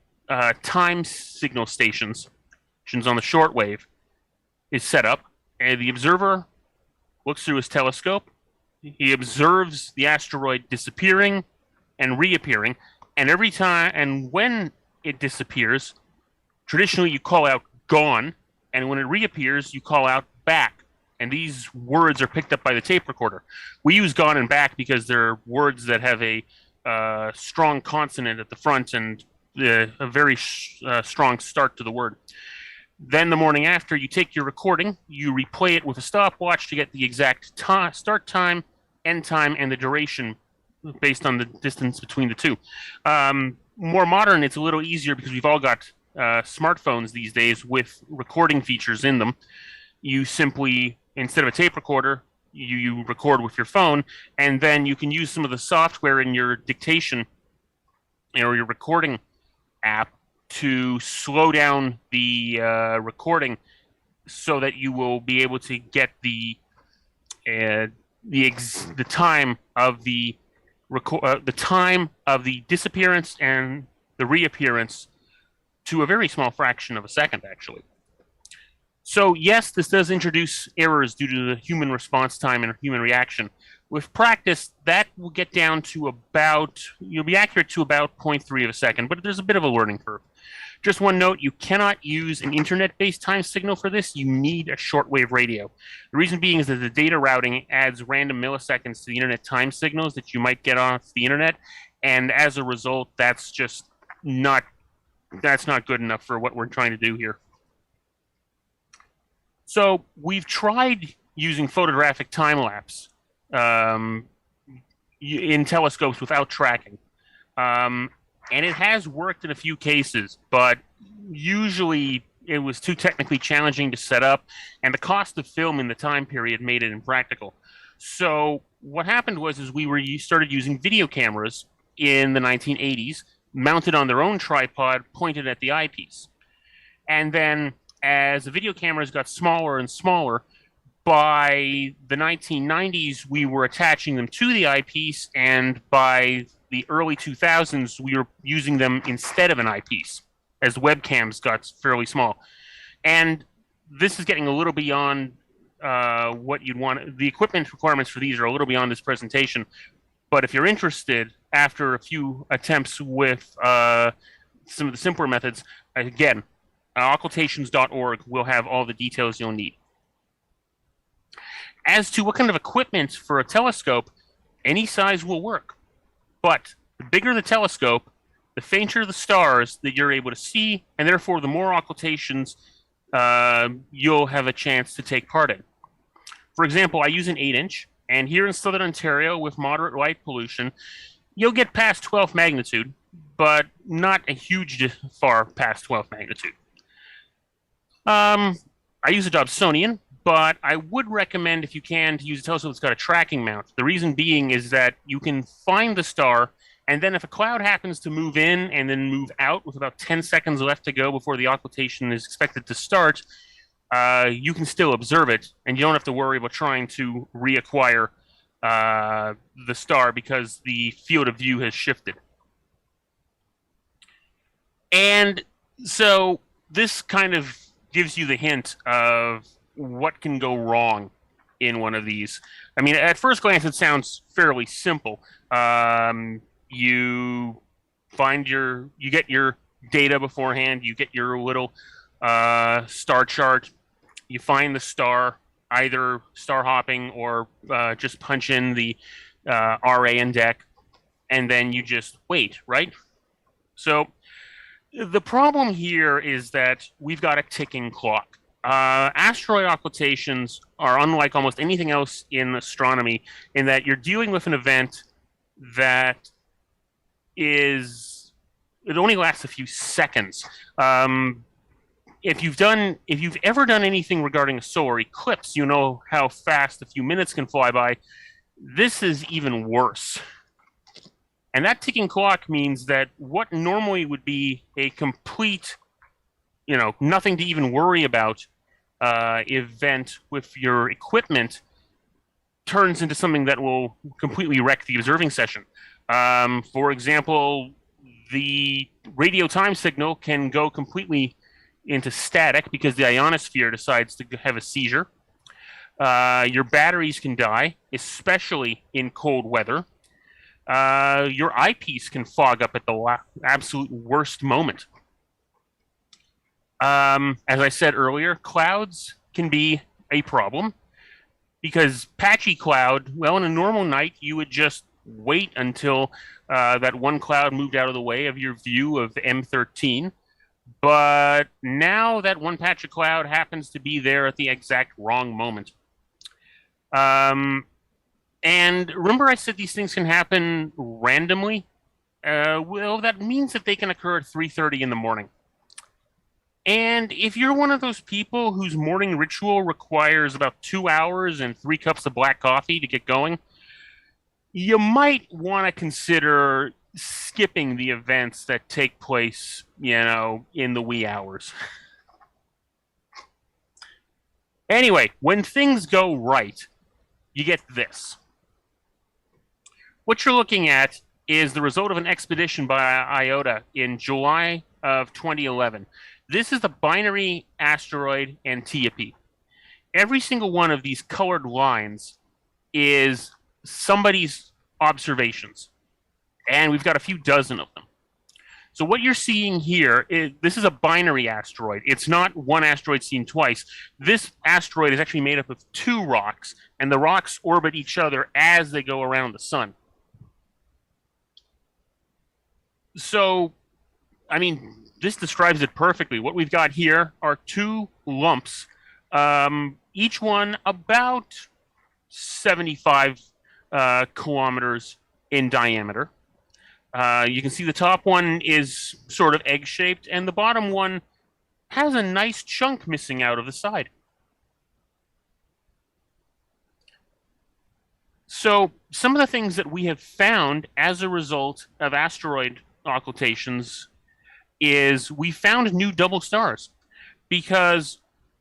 time signal stations on the shortwave is set up, and the observer looks through his telescope. He observes the asteroid disappearing and reappearing, and every time and when it disappears, traditionally you call out "gone," and when it reappears, you call out "back." And these words are picked up by the tape recorder. We use "gone" and "back" because they're words that have a strong consonant at the front and a very strong start to the word. Then the morning after, you take your recording, you replay it with a stopwatch to get the exact start time, end time, and the duration based on the distance between the two. More modern, it's a little easier because we've all got smartphones these days with recording features in them. You simply, instead of a tape recorder, you record with your phone, and then you can use some of the software in your dictation or your recording app to slow down the recording so that you will be able to get the time of the time of the disappearance and the reappearance to a very small fraction of a second, actually. So yes, this does introduce errors due to the human response time and human reaction. With practice, that will get down to about, you'll be accurate to about 0.3 of a second, but there's a bit of a learning curve. Just one note, you cannot use an internet-based time signal for this. You need a shortwave radio. The reason being is that the data routing adds random milliseconds to the internet time signals that you might get off the internet, and as a result, that's not good enough for what we're trying to do here. So we've tried using photographic time-lapse in telescopes without tracking. And it has worked in a few cases, but usually it was too technically challenging to set up, and the cost of film in the time period made it impractical. So what happened was we started using video cameras in the 1980s, mounted on their own tripod, pointed at the eyepiece. And then as the video cameras got smaller and smaller, by the 1990s, we were attaching them to the eyepiece, and by the early 2000s, we were using them instead of an eyepiece as webcams got fairly small. And this is getting a little beyond what you'd want. The equipment requirements for these are a little beyond this presentation. But if you're interested, after a few attempts with some of the simpler methods, again, occultations.org will have all the details you'll need. As to what kind of equipment for a telescope, any size will work. But the bigger the telescope, the fainter the stars that you're able to see, and therefore the more occultations you'll have a chance to take part in. For example, I use an 8-inch, and here in Southern Ontario with moderate light pollution, you'll get past 12th magnitude, but not a huge far past 12th magnitude. I use a Dobsonian, but I would recommend, if you can, to use a telescope that's got a tracking mount. The reason being is that you can find the star, and then if a cloud happens to move in and then move out with about 10 seconds left to go before the occultation is expected to start, you can still observe it, and you don't have to worry about trying to reacquire the star because the field of view has shifted. And so this kind of gives you the hint of what can go wrong in one of these. I mean, at first glance, it sounds fairly simple. You get your data beforehand. You get your little star chart. You find the star, either star hopping or just punch in the RA and DEC, and then you just wait, right? So the problem here is that we've got a ticking clock. Asteroid occultations are unlike almost anything else in astronomy in that you're dealing with an event that it only lasts a few seconds. If you've ever done anything regarding a solar eclipse, you know how fast a few minutes can fly by. This is even worse. And that ticking clock means that what normally would be a complete, nothing to even worry about event with your equipment turns into something that will completely wreck the observing session. For example, the radio time signal can go completely into static because the ionosphere decides to have a seizure. Your batteries can die, especially in cold weather. Your eyepiece can fog up at the absolute worst moment. As I said earlier, clouds can be a problem because patchy cloud, well, in a normal night, you would just wait until that one cloud moved out of the way of your view of M13. But now that one patch of cloud happens to be there at the exact wrong moment. And remember I said these things can happen randomly? Well, that means that they can occur at 3:30 in the morning. And if you're one of those people whose morning ritual requires about 2 hours and 3 cups of black coffee to get going, you might want to consider skipping the events that take place, in the wee hours. Anyway, when things go right, you get this. What you're looking at is the result of an expedition by IOTA in July of 2011. This is the binary asteroid Antiope. Every single one of these colored lines is somebody's observations, and we've got a few dozen of them. So what you're seeing here this is a binary asteroid. It's not one asteroid seen twice. This asteroid is actually made up of 2 rocks, and the rocks orbit each other as they go around the sun. So, this describes it perfectly. What we've got here are 2 lumps, each one about 75 kilometers in diameter. You can see the top one is sort of egg-shaped, and the bottom one has a nice chunk missing out of the side. So some of the things that we have found as a result of asteroid occultations is we found new double stars. Because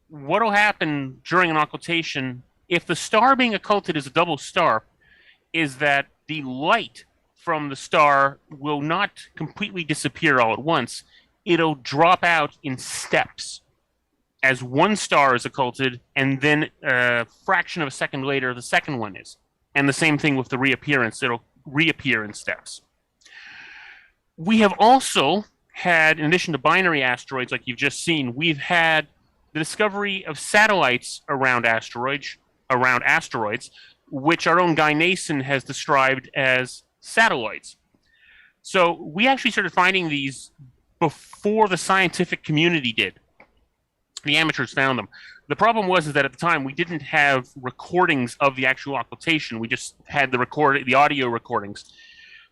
what will happen during an occultation, if the star being occulted is a double star, is that the light from the star will not completely disappear all at once. It'll drop out in steps as one star is occulted, and then a fraction of a second later, the second one is. And the same thing with the reappearance. It'll reappear in steps. We have also had, in addition to binary asteroids like you've just seen, we've had the discovery of satellites around asteroids, which our own Guy Nason has described as satelloids. So we actually started finding these before the scientific community did. The amateurs found them. The problem was that at the time we didn't have recordings of the actual occultation. We just had the audio recordings.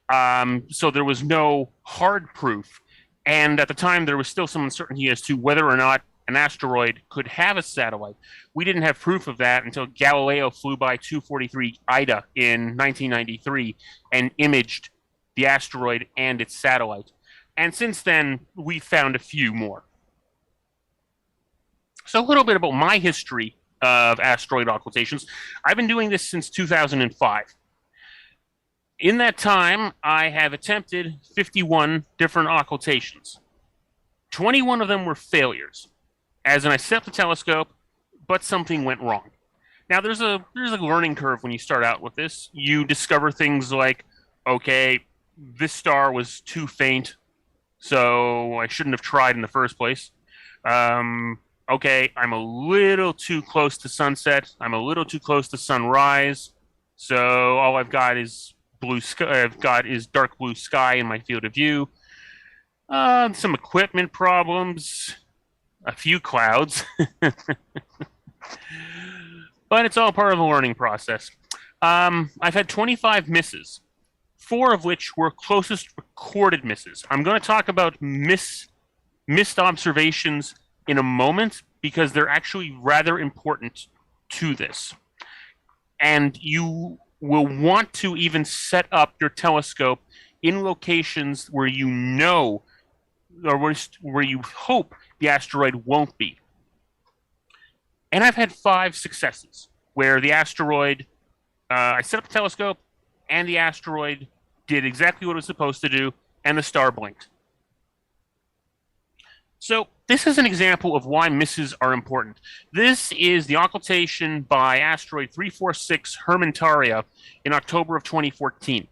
So there was no hard proof. And at the time there was still some uncertainty as to whether or not an asteroid could have a satellite. We didn't have proof of that until Galileo flew by 243 Ida in 1993 and imaged the asteroid and its satellite. And since then, we found a few more. So a little bit about my history of asteroid occultations. I've been doing this since 2005. In that time, I have attempted 51 different occultations. 21 of them were failures. As in, I set up the telescope, but something went wrong. Now, there's a learning curve when you start out with this. You discover things like, okay, this star was too faint, so I shouldn't have tried in the first place. Okay, I'm a little too close to sunset. I'm a little too close to sunrise. So all I've got is blue sky. I've got is dark blue sky in my field of view. Some equipment problems. a few clouds, but it's all part of the learning process. I've had 25 misses, 4 of which were closest recorded misses. I'm going to talk about missed observations in a moment because they're actually rather important to this. And you will want to even set up your telescope in locations where you know or where you hope the asteroid won't be. And I've had 5 successes where the asteroid, I set up a telescope and the asteroid did exactly what it was supposed to do and the star blinked. So this is an example of why misses are important. This is the occultation by asteroid 346 Hermantaria in October of 2014.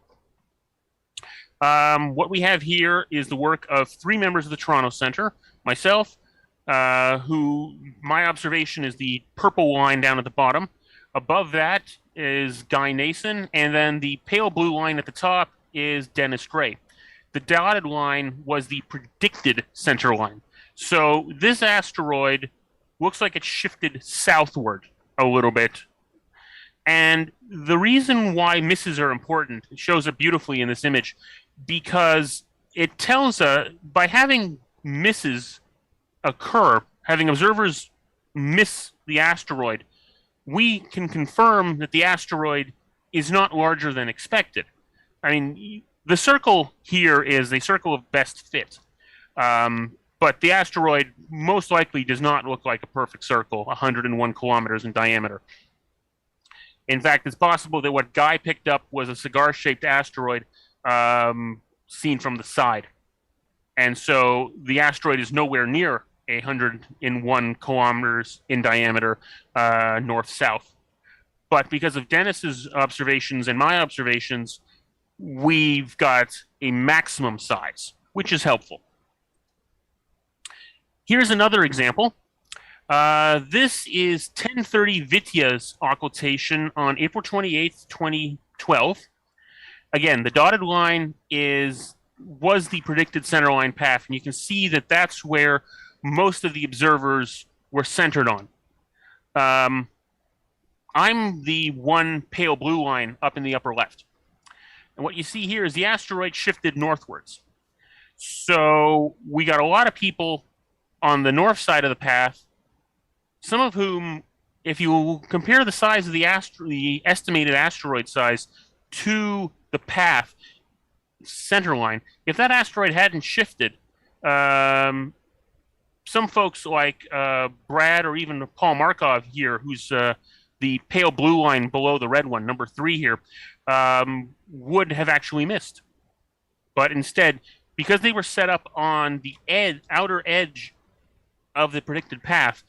What we have here is the work of 3 members of the Toronto Centre, myself, who my observation is the purple line down at the bottom. Above that is Guy Nason, and then the pale blue line at the top is Dennis Gray. The dotted line was the predicted center line. So this asteroid looks like it shifted southward a little bit. And the reason why misses are important, it shows up beautifully in this image, because it tells by having misses occur, having observers miss the asteroid, we can confirm that the asteroid is not larger than expected. I mean, the circle here is a circle of best fit. But the asteroid most likely does not look like a perfect circle, 101 kilometers in diameter. In fact, it's possible that what Guy picked up was a cigar-shaped asteroid seen from the side. And so the asteroid is nowhere near 101 kilometers in diameter north-south. But because of Dennis's observations and my observations, we've got a maximum size, which is helpful. Here's another example. This is 1030 Vitya's occultation on April 28th, 2012. Again, the dotted line was the predicted centerline path, and you can see that that's where most of the observers were centered on. I'm the one pale blue line up in the upper left. And what you see here is the asteroid shifted northwards. So we got a lot of people on the north side of the path, some of whom, if you compare the size of the estimated asteroid size to the path center line, if that asteroid hadn't shifted, some folks like Brad or even Paul Markov here, who's the pale blue line below the red one, number 3 here, would have actually missed. But instead, because they were set up on the outer edge of the predicted path,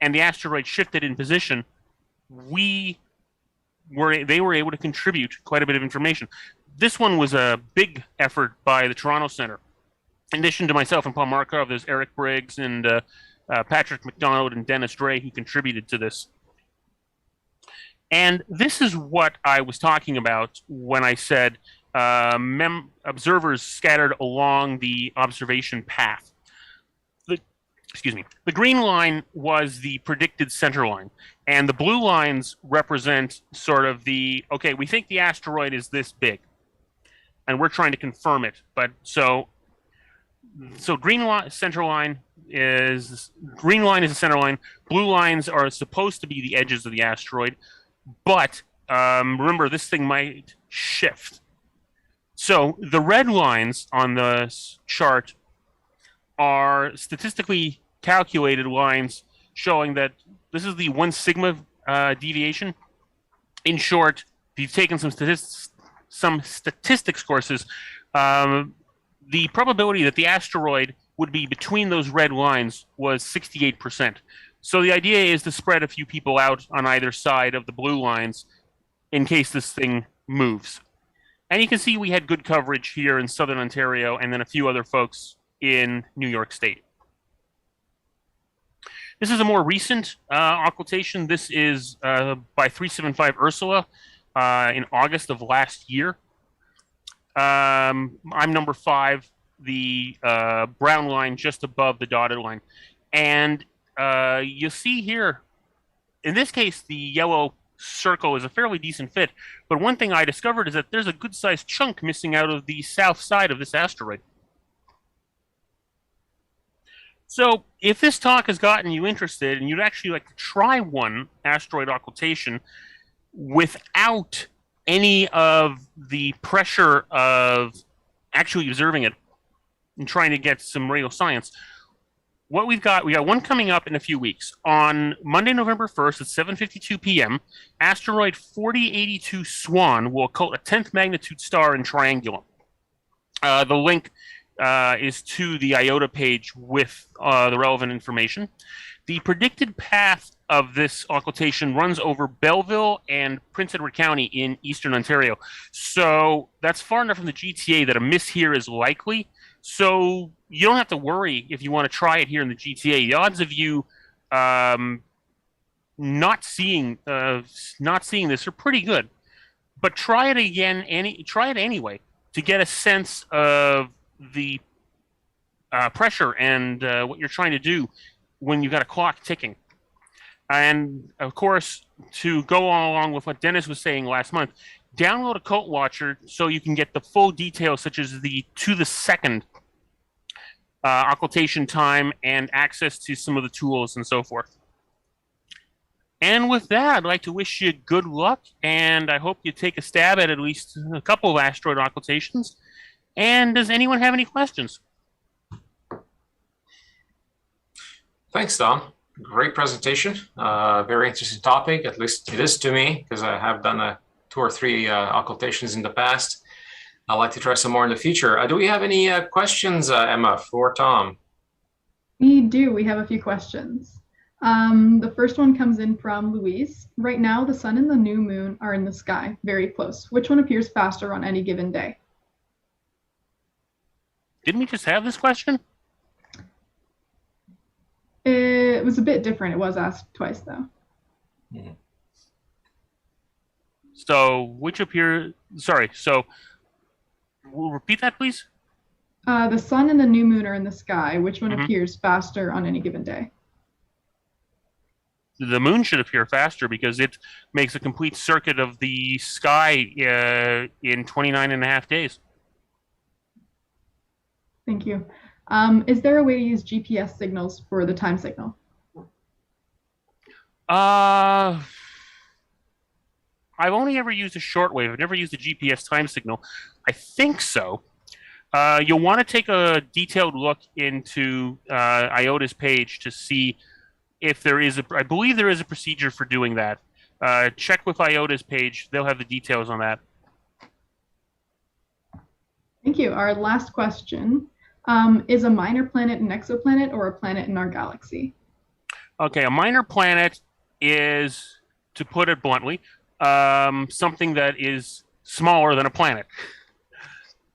and the asteroid shifted in position, they were able to contribute quite a bit of information. This one was a big effort by the Toronto Centre. In addition to myself and Paul Markov, there's Eric Briggs and Patrick McDonald and Dennis Dray who contributed to this. And this is what I was talking about when I said observers scattered along the observation path. The green line was the predicted center line, and the blue lines represent sort of okay, we think the asteroid is this big, and we're trying to confirm it. But so green center line is the center line. Blue lines are supposed to be the edges of the asteroid, but remember, this thing might shift. So the red lines on the chart are statistically calculated lines showing that this is the 1 sigma deviation. In short, if you've taken some statistics courses, the probability that the asteroid would be between those red lines was 68%. So the idea is to spread a few people out on either side of the blue lines in case this thing moves. And you can see we had good coverage here in Southern Ontario and then a few other folks in New York State. This is a more recent occultation. This is by 375 Ursula in August of last year. I'm number 5, the brown line just above the dotted line. And you see here, in this case, the yellow circle is a fairly decent fit. But one thing I discovered is that there's a good-sized chunk missing out of the south side of this asteroid. So if this talk has gotten you interested and you'd actually like to try one asteroid occultation without any of the pressure of actually observing it and trying to get some real science, what we got one coming up in a few weeks. On Monday, November 1st at 7:52 p.m., asteroid 4082 Swan will occult a 10th magnitude star in Triangulum. The link is to the IOTA page with the relevant information. The predicted path of this occultation runs over Belleville and Prince Edward County in eastern Ontario. So that's far enough from the GTA that a miss here is likely. So you don't have to worry if you want to try it here in the GTA. The odds of you not seeing this are pretty good. But try it again. Try it anyway to get a sense of the pressure and what you're trying to do when you've got a clock ticking. And of course, to go along with what Dennis was saying last month, download Occult Watcher so you can get the full details, such as the to the second occultation time and access to some of the tools and so forth. And with that, I'd like to wish you good luck, and I hope you take a stab at least a couple of asteroid occultations. And does anyone have any questions? Thanks, Tom. Great presentation. Very interesting topic, at least it is to me, because I have done 2 or 3 occultations in the past. I'd like to try some more in the future. Do we have any questions, Emma, for Tom? We do. We have a few questions. The first one comes in from Louise. Right now, the sun and the new moon are in the sky, very close. Which one appears faster on any given day? Didn't we just have this question? It was a bit different. It was asked twice, though. Mm-hmm. So, so we'll repeat that, please? The sun and the new moon are in the sky. Which one appears faster on any given day? The moon should appear faster because it makes a complete circuit of the sky in 29 and a half days. Thank you. Is there a way to use GPS signals for the time signal? I've only ever used a shortwave. I've never used a GPS time signal. I think so. You'll want to take a detailed look into IOTA's page to see if there is I believe there is a procedure for doing that. Check with IOTA's page. They'll have the details on that. Thank you. Our last question. Is a minor planet an exoplanet or a planet in our galaxy? Okay, a minor planet is, to put it bluntly, something that is smaller than a planet.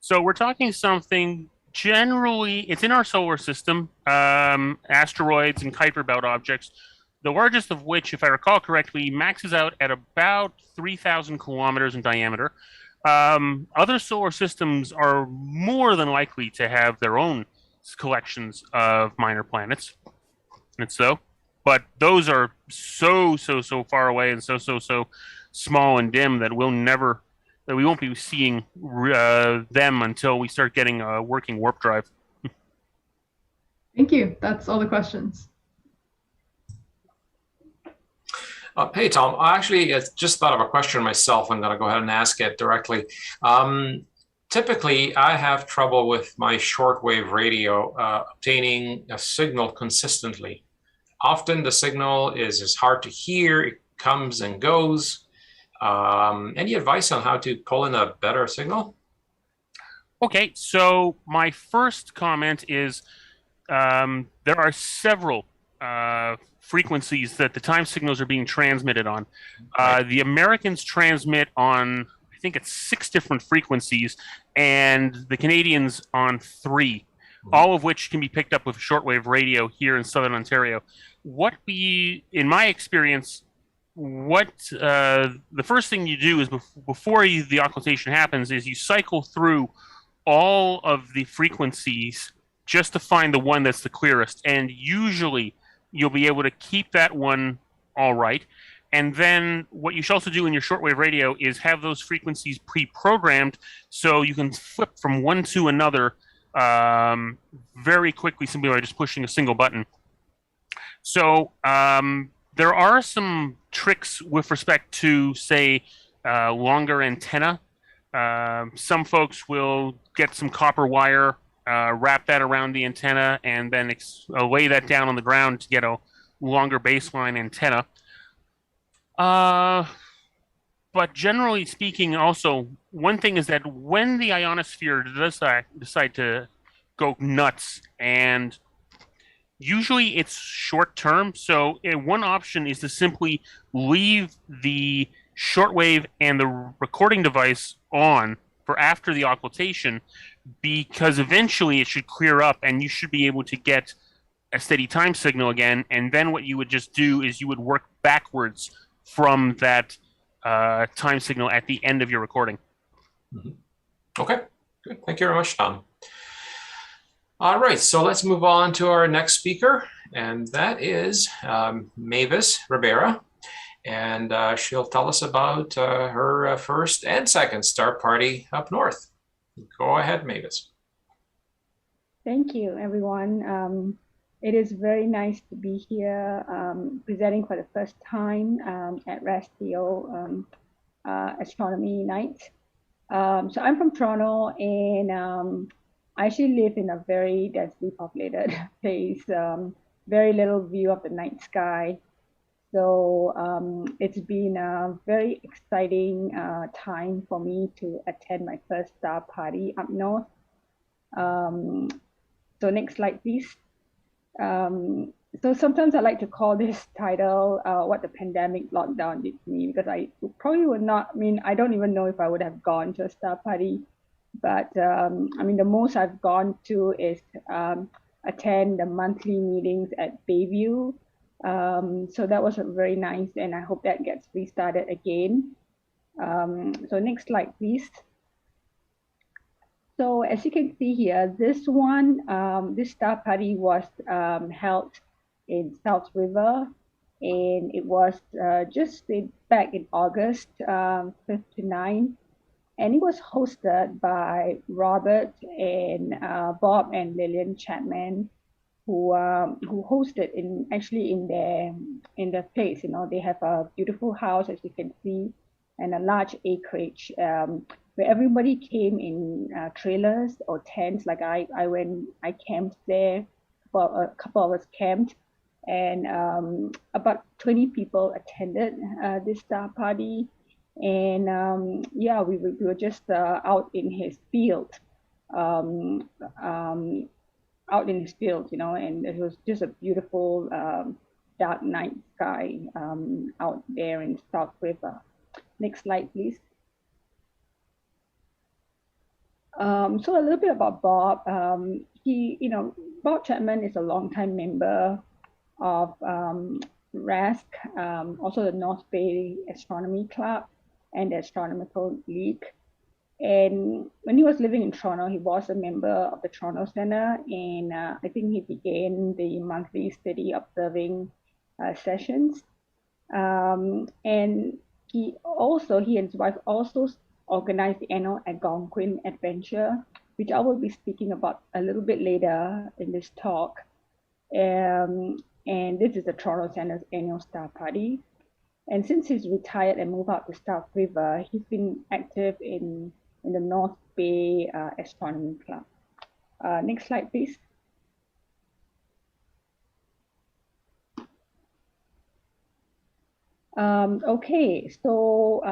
So we're talking something generally, it's in our solar system, asteroids and Kuiper belt objects, the largest of which, if I recall correctly, maxes out at about 3,000 kilometers in diameter. Other solar systems are more than likely to have their own collections of minor planets. And so, but those are so far away and so small and dim that we won't be seeing them until we start getting a working warp drive. Thank you. That's all the questions. Hey, Tom, I actually just thought of a question myself. I'm going to go ahead and ask it directly. Typically, I have trouble with my shortwave radio obtaining a signal consistently. Often the signal is hard to hear. It comes and goes. Any advice on how to pull in a better signal? Okay, so my first comment is there are several frequencies that the time signals are being transmitted on. The Americans transmit on, I think it's 6 different frequencies, and the Canadians on 3, all of which can be picked up with shortwave radio here in Southern Ontario. In my experience, the first thing you do is before the occultation happens is you cycle through all of the frequencies just to find the one that's the clearest. And usually you'll be able to keep that one all right. And then what you should also do in your shortwave radio is have those frequencies pre-programmed so you can flip from one to another very quickly simply by just pushing a single button. So there are some tricks with respect to, say, longer antenna. Some folks will get some copper wire, wrap that around the antenna, and then lay that down on the ground to get a longer baseline antenna. But generally speaking, also, one thing is that when the ionosphere does decide to go nuts, and usually it's short term, so one option is to simply leave the shortwave and the recording device on for after the occultation, because eventually it should clear up and you should be able to get a steady time signal again. And then what you would just do is you would work backwards from that time signal at the end of your recording. Mm-hmm. Okay, good. Thank you very much, Tom. All right, so let's move on to our next speaker, and that is Mayvis Rebeira, and she'll tell us about her first and second star party up north. Go ahead, Mayvis. Thank you, everyone. It is very nice to be here presenting for the first time at Recreational Astronomy Night. So I'm from Toronto, and I actually live in a very densely populated place, very little view of the night sky. So it's been a very exciting time for me to attend my first star party up north. So next slide, please. So sometimes I like to call this title what the pandemic lockdown did to me, because I probably would not, I don't even know if I would have gone to a star party, but the most I've gone to is attend the monthly meetings at Bayview. So that was very nice, and I hope that gets restarted again. So next slide, please. So as you can see here, this star party was held in South River, and it was just back in August 5th to 9th, and it was hosted by Robert and Bob and Lillian Chapman, who hosted in their place. They have a beautiful house, as you can see, and a large acreage where everybody came in trailers or tents. Like I camped there. A couple of us camped, and about 20 people attended this star party. And yeah, we were just out in his field, and it was just a beautiful dark night sky out there in South River. Next slide, please. So a little bit about Bob. Bob Chapman is a longtime member of RASC, also the North Bay Astronomy Club and the Astronomical League. And when he was living in Toronto, he was a member of the Toronto Centre, and I think he began the monthly steady observing sessions. And he and his wife also organized the annual Algonquin Adventure, which I will be speaking about a little bit later in this talk. And this is the Toronto Centre's annual star party. And since he's retired and moved out to South River, he's been active in the North Bay Astronomy Club. Next slide, please. Okay, so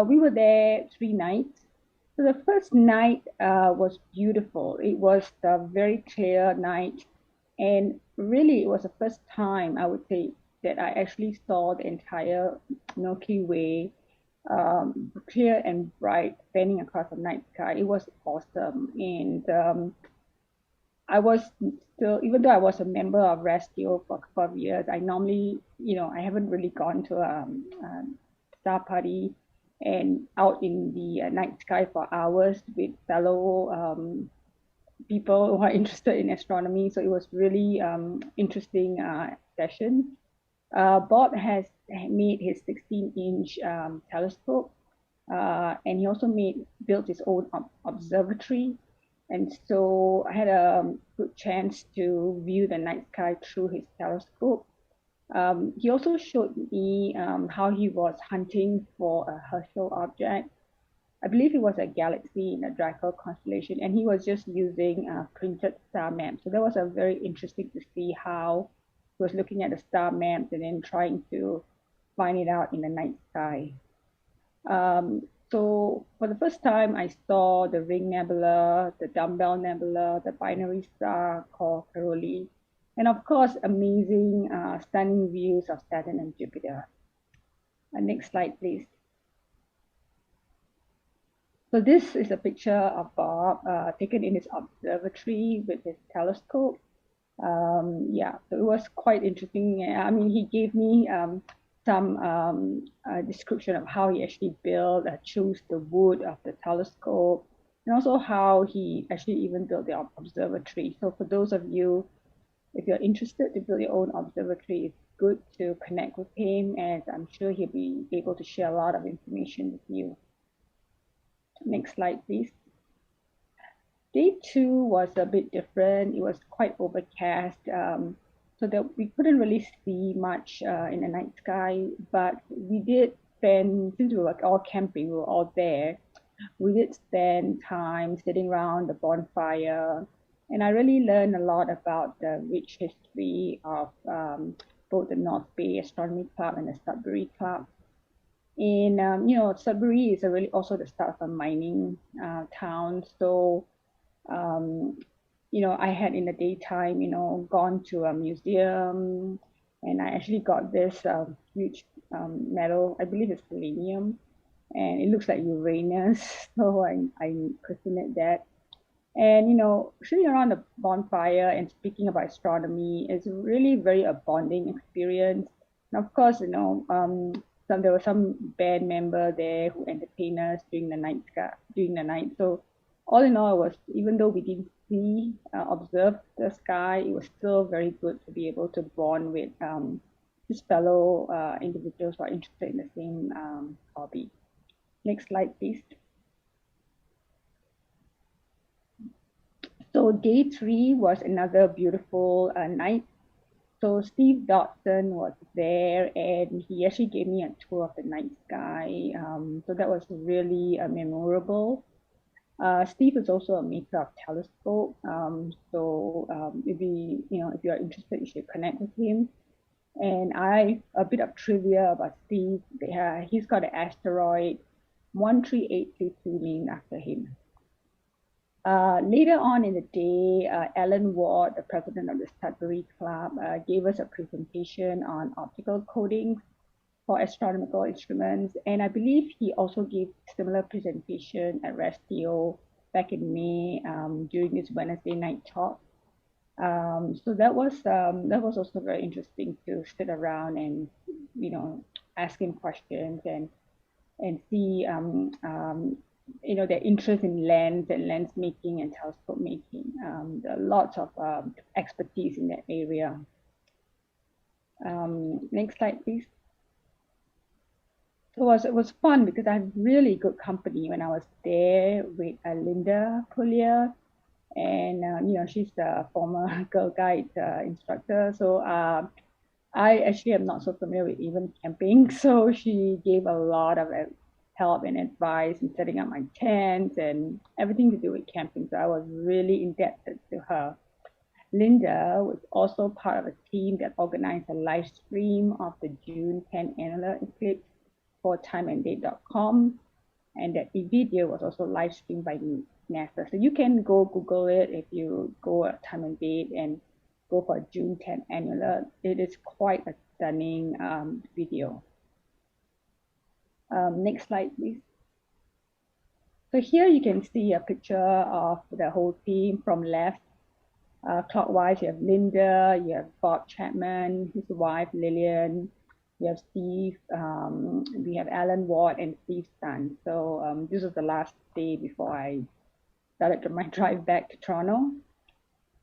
we were there 3 nights. So the first night was beautiful. It was a very clear night, and really it was the first time, I would say, that I actually saw the entire Milky Way clear and bright, spanning across the night sky. It was awesome. And I was still, even though I was a member of Rescue for a couple of years, I normally, I haven't really gone to a star party and out in the night sky for hours with fellow people who are interested in astronomy. So it was really interesting session. Bob has made his 16-inch telescope, and he also built his own observatory. And so I had a good chance to view the night sky through his telescope. He also showed me how he was hunting for a Herschel object. I believe it was a galaxy in the Draco constellation, and he was just using printed star maps. So that was a very interesting to see how he was looking at the star maps and then trying to find it out in the night sky. So for the first time, I saw the Ring Nebula, the Dumbbell Nebula, the binary star called Caroli, and of course, amazing, stunning views of Saturn and Jupiter. Next slide, please. So this is a picture of Bob taken in his observatory with his telescope. Yeah, so it was quite interesting. I mean, he gave me some description of how he actually built, chose the wood of the telescope, and also how he actually even built the observatory. So for those of you, if you're interested to build your own observatory, it's good to connect with him, as I'm sure he'll be able to share a lot of information with you. Next slide, please. Day 2 was a bit different. It was quite overcast, so that we couldn't really see much in the night sky, but we did spend, since we were all camping, we were all there, we did spend time sitting around the bonfire, and I really learned a lot about the rich history of both the North Bay Astronomy Club and the Sudbury Club. And you know, Sudbury is really also the start of a mining town. So you know, I had in the daytime, you know, gone to a museum, and I actually got this huge metal, I believe it's selenium, and it looks like Uranus, so I christened it that. And you know, sitting around the bonfire and speaking about astronomy is really very a bonding experience. And of course, you know, there were some band member there who entertained us during the night. So all in all, it was, even though we didn't observe the sky, it was still very good to be able to bond with his fellow individuals who are interested in the same hobby. Next slide, please. So day 3 was another beautiful night. So Steve Dodson was there, and he actually gave me a tour of the night sky. So that was really memorable. Steve is also a maker of telescope. If you are interested, you should connect with him. And a bit of trivia about Steve. He's got an asteroid 13832 named after him. Later on in the day, Alan Ward, the president of the Sudbury Club, gave us a presentation on optical coatings for astronomical instruments. And I believe he also gave similar presentation at Restio back in May during this Wednesday night talk. So that was also very interesting to sit around and, you know, ask him questions and see you know, their interest in lens making and telescope making. There are lots of expertise in that area. Next slide, please. So it was fun because I had really good company when I was there with Linda Collier, and you know, she's the former Girl Guide instructor. So I actually am not so familiar with even camping, so she gave a lot of help and advice in setting up my tent and everything to do with camping. So I was really indebted to her. Linda was also part of a team that organized a live stream of the June 10 annular eclipse for timeanddate.com, and that video was also live streamed by NASA. So you can go Google it if you go at Time and Date and go for June 10 annular. It is quite a stunning video. Next slide, please. So here you can see a picture of the whole team from left. Clockwise, you have Linda, you have Bob Chapman, his wife Lillian, you have Steve, we have Alan Ward and Steve's son. So this was the last day before I started my drive back to Toronto.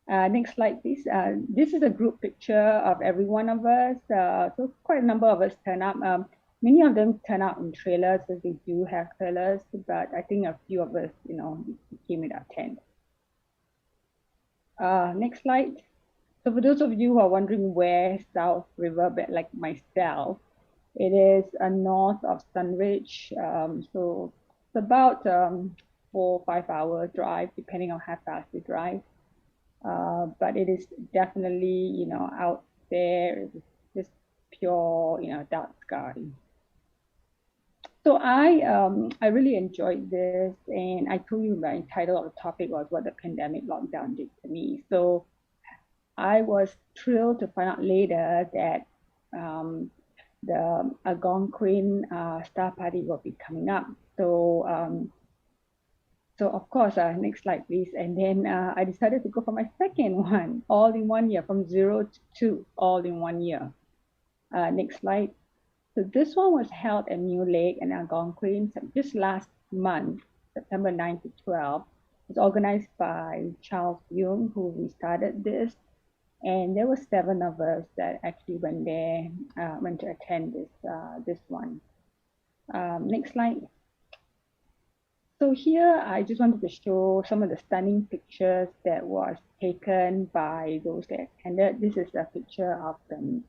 Next slide, please. This is a group picture of every one of us. So quite a number of us turn up. Many of them turn out in trailers, so they do have trailers, but I think a few of us, came with our tent. Next slide. So for those of you who are wondering where South River, like myself, it is north of Sunridge. So it's about 4 or 5 hour drive, depending on how fast you drive. But it is definitely, out there, just pure, dark sky. So I really enjoyed this, and I told you my title of the topic was what the pandemic lockdown did to me. So I was thrilled to find out later that the Algonquin Star Party will be coming up. So of course, next slide, please. And then I decided to go for my second one, all in 1 year, from 0 to 2, all in 1 year. Next slide. So this one was held at New Lake and Algonquin just last month, September 9 to 12. It was organized by Charles Jung, who restarted this. And there were 7 of us that actually went there, went to attend this one. Next slide. So here, I just wanted to show some of the stunning pictures that was taken by those that attended. This is a picture of the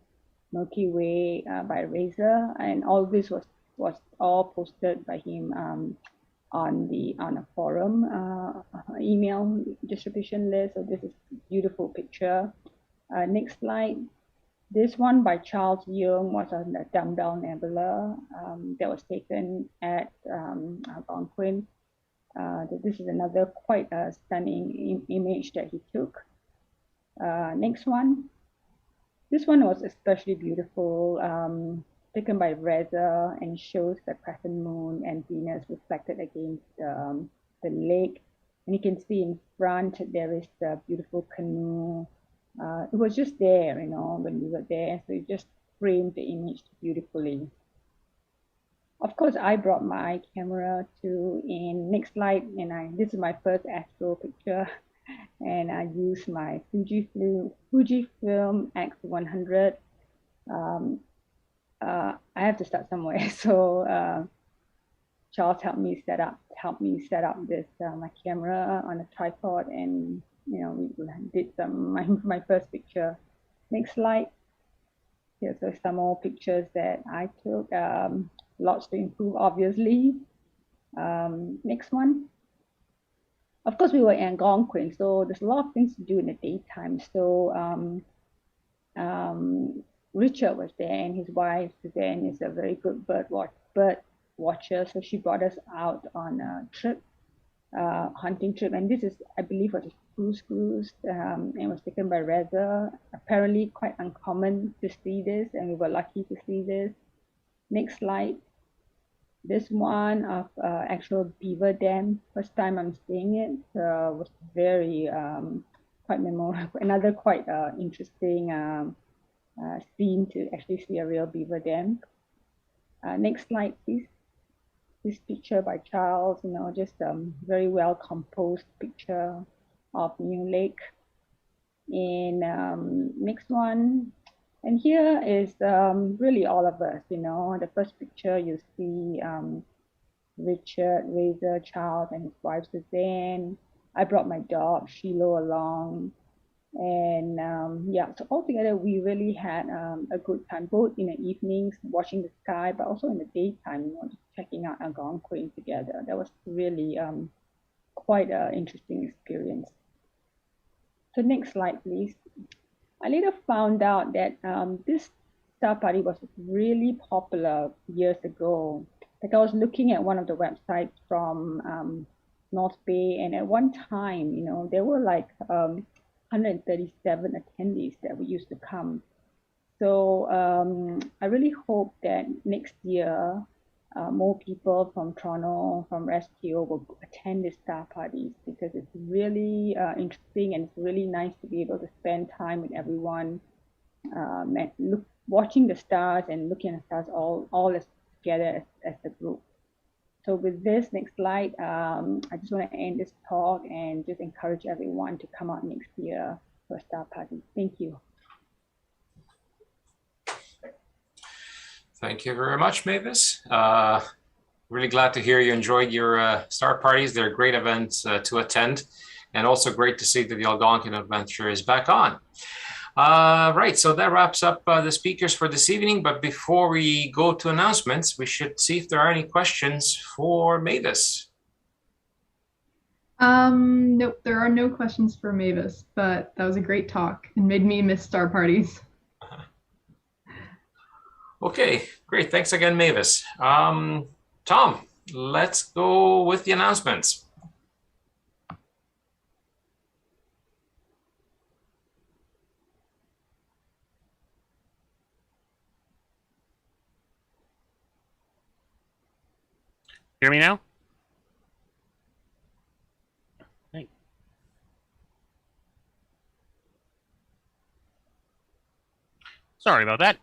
Milky Way by Razor, and all this was all posted by him on a forum email distribution list. So this is a beautiful picture. Next slide. This one by Charles Jung was on the Dumbbell Nebula that was taken at Algonquin. This is another quite stunning image that he took. Next one. This one was especially beautiful, taken by Reza, and shows the crescent moon and Venus reflected against the lake. And you can see in front there is the beautiful canoe. It was just there, when we were there, so it just framed the image beautifully. Of course, I brought my camera too. In next slide, and this is my first astro picture, and I used my Fujifilm X100. I have to start somewhere, so Charles helped me set up this my camera on a tripod, and we did my first picture. Next slide. Here's some more pictures that I took. Lots to improve, obviously. Next one. Of course, we were in Algonquin, so there's a lot of things to do in the daytime. So Richard was there, and his wife Suzanne is a very good bird watcher. So she brought us out on a trip, hunting trip, and this is, I believe, was a cruise, and was taken by Reza. Apparently, quite uncommon to see this, and we were lucky to see this. Next slide. This one of actual beaver dam. First time I'm seeing it, was very quite memorable. Another quite interesting scene to actually see a real beaver dam. Next slide, please. This picture by Charles, just a very well composed picture of New Lake. And next one. And here is really all of us, The first picture you see Richard, Razor, Charles, and his wife Suzanne. I brought my dog Shiloh along, and so altogether we really had a good time, both in the evenings watching the sky, but also in the daytime, just checking out Algonquin together. That was really quite an interesting experience. So next slide, please. I later found out that this star party was really popular years ago. Like I was looking at one of the websites from North Bay, and at one time, there were like 137 attendees that used to come. So I really hope that next year more people from Toronto, from STO will attend these star parties, because it's really interesting, and it's really nice to be able to spend time with everyone, watching the stars and looking at the stars all as together as a group. So with this next slide, I just want to end this talk and just encourage everyone to come out next year for a star party. Thank you. Thank you very much, Mavis. Really glad to hear you enjoyed your star parties. They're great events to attend, and also great to see that the Algonquin Adventure is back on. Right, so that wraps up the speakers for this evening. But before we go to announcements, we should see if there are any questions for Mavis. Nope, there are no questions for Mavis, but that was a great talk and made me miss star parties. Okay, great. Thanks again, Mavis. Tom, let's go with the announcements. Hear me now? Hey. Sorry about that.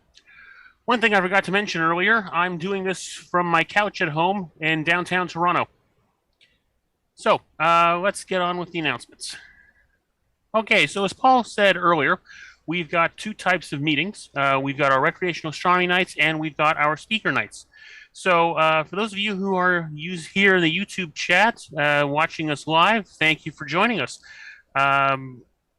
One thing I forgot to mention earlier, I'm doing this from my couch at home in downtown Toronto. So let's get on with the announcements. Okay, so as Paul said earlier, we've got two types of meetings. We've got our recreational astronomy nights and we've got our speaker nights. So for those of you who are here in the YouTube chat watching us live, thank you for joining us.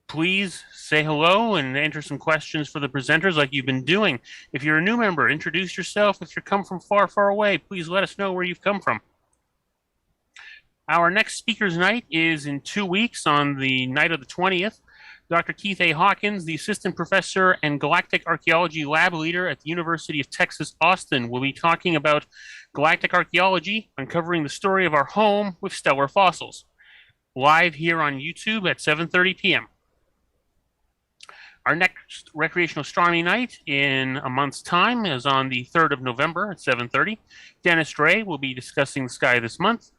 Please say hello and enter some questions for the presenters like you've been doing. If you're a new member, introduce yourself. If you come from far, far away, please let us know where you've come from. Our next speakers night is in 2 weeks on the night of the 20th. Dr. Keith A. Hawkins, the assistant professor and galactic archaeology lab leader at the University of Texas, Austin, will be talking about galactic archaeology, uncovering the story of our home with stellar fossils. Live here on YouTube at 7:30 p.m. Our next recreational astronomy night in a month's time is on the 3rd of November at 7:30. Dennis Dray will be discussing the sky this month.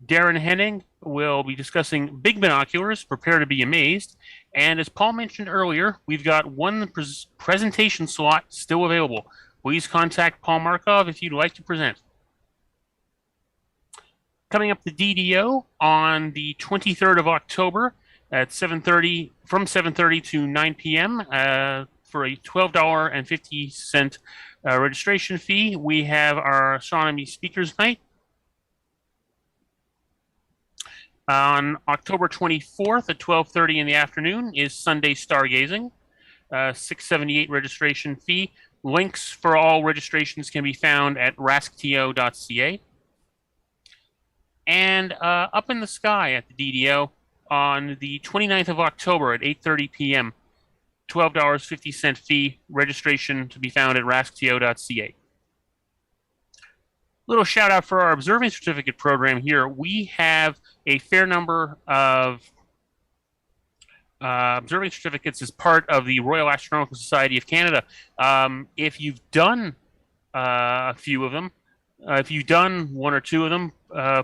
Darren Henning will be discussing big binoculars, prepare to be amazed. And as Paul mentioned earlier, we've got one presentation slot still available. Please contact Paul Markov if you'd like to present. Coming up the DDO on the 23rd of October at 7:30, from 7:30 to 9 p.m. For a $12.50 registration fee. We have our astronomy speakers night. On October 24th at 12:30 in the afternoon is Sunday stargazing, $6.78 registration fee. Links for all registrations can be found at rascto.ca. And up in the sky at the DDO on the 29th of October at 8:30 p.m., $12.50 fee, registration to be found at rascto.ca. Little shout out for our observing certificate program here. We have a fair number of observing certificates as part of the Royal Astronomical Society of Canada. If you've done a few of them, if you've done one or two of them,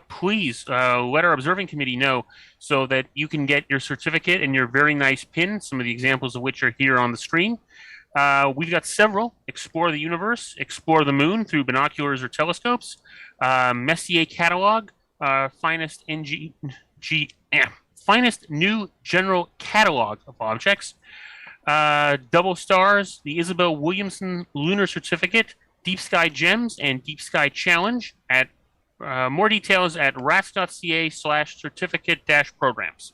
please let our observing committee know so that you can get your certificate and your very nice pin, some of the examples of which are here on the screen. We've got several: Explore the Universe, Explore the Moon through binoculars or telescopes, Messier Catalog, finest new general catalog of objects, Double Stars, the Isabel Williamson Lunar Certificate, Deep Sky Gems, and Deep Sky Challenge. At more details at rasc.ca/certificate-programs.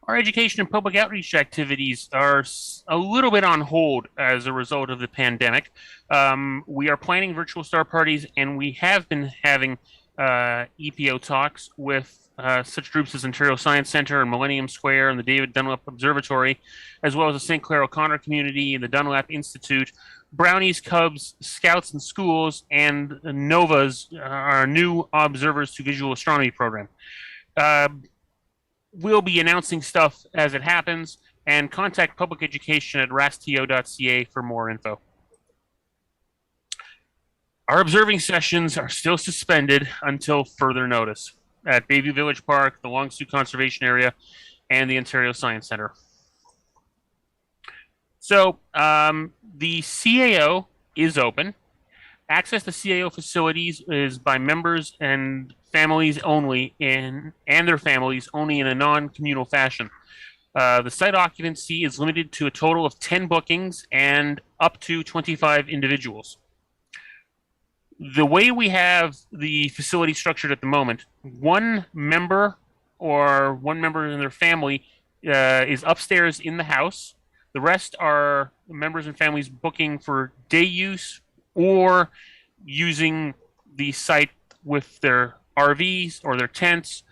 Our education and public outreach activities are a little bit on hold as a result of the pandemic. We are planning virtual star parties, and we have been having EPO talks with such groups as Ontario Science Centre and Millennium Square and the David Dunlap Observatory, as well as the St. Clair O'Connor community and the Dunlap Institute. Brownies, Cubs, Scouts and Schools, and NOVA's, our new Observers to Visual Astronomy program. We'll be announcing stuff as it happens, and contact public education at rascto.ca for more info. Our observing sessions are still suspended until further notice at Bayview Village Park, the Long Sault Conservation Area, and the Ontario Science Centre. So the CAO is open. Access to CAO facilities is by members and families only, and their families only in a non-communal fashion. The site occupancy is limited to a total of 10 bookings and up to 25 individuals. The way we have the facility structured at the moment, one member or one member in their family is upstairs in the house. The rest are members and families booking for day use or using the site with their RVs or their tents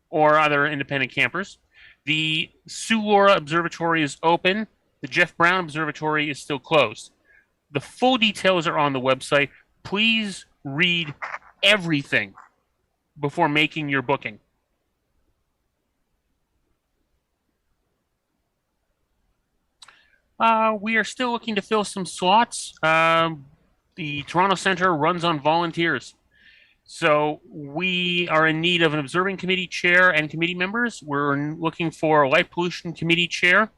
or other independent campers. The Sue Laura Observatory is open. The Jeff Brown Observatory is still closed. The full details are on the website. Please read everything before making your booking. We are still looking to fill some slots. The Toronto Centre runs on volunteers. So we are in need of an observing committee chair and committee members. We're looking for a light pollution committee chair,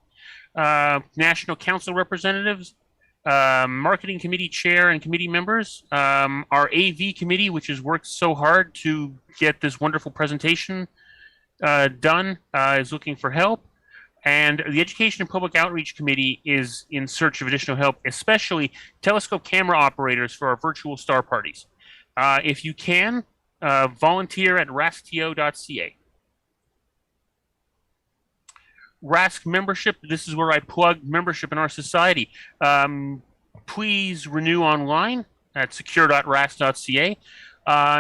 national council representatives, marketing committee chair and committee members. Our AV committee, which has worked so hard to get this wonderful presentation done, is looking for help. And the Education and Public Outreach Committee is in search of additional help, especially telescope camera operators for our virtual star parties. If you can, volunteer at raskto.ca. Rask membership, this is where I plug membership in our society. Please renew online at secure.rask.ca.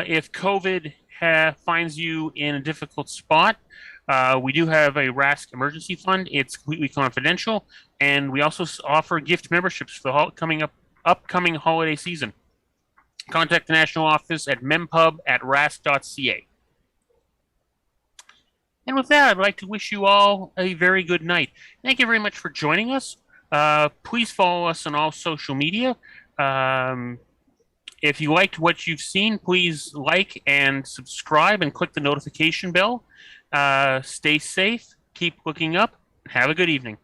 If COVID finds you in a difficult spot, we do have a Rask emergency fund. It's completely confidential, and we also offer gift memberships for the upcoming holiday season. Contact the national office at mempub@rask.ca. And with that, I'd like to wish you all a very good night. Thank you very much for joining us. Please follow us on all social media. If you liked what you've seen, please like and subscribe and click the notification bell. Stay safe, keep looking up, and have a good evening.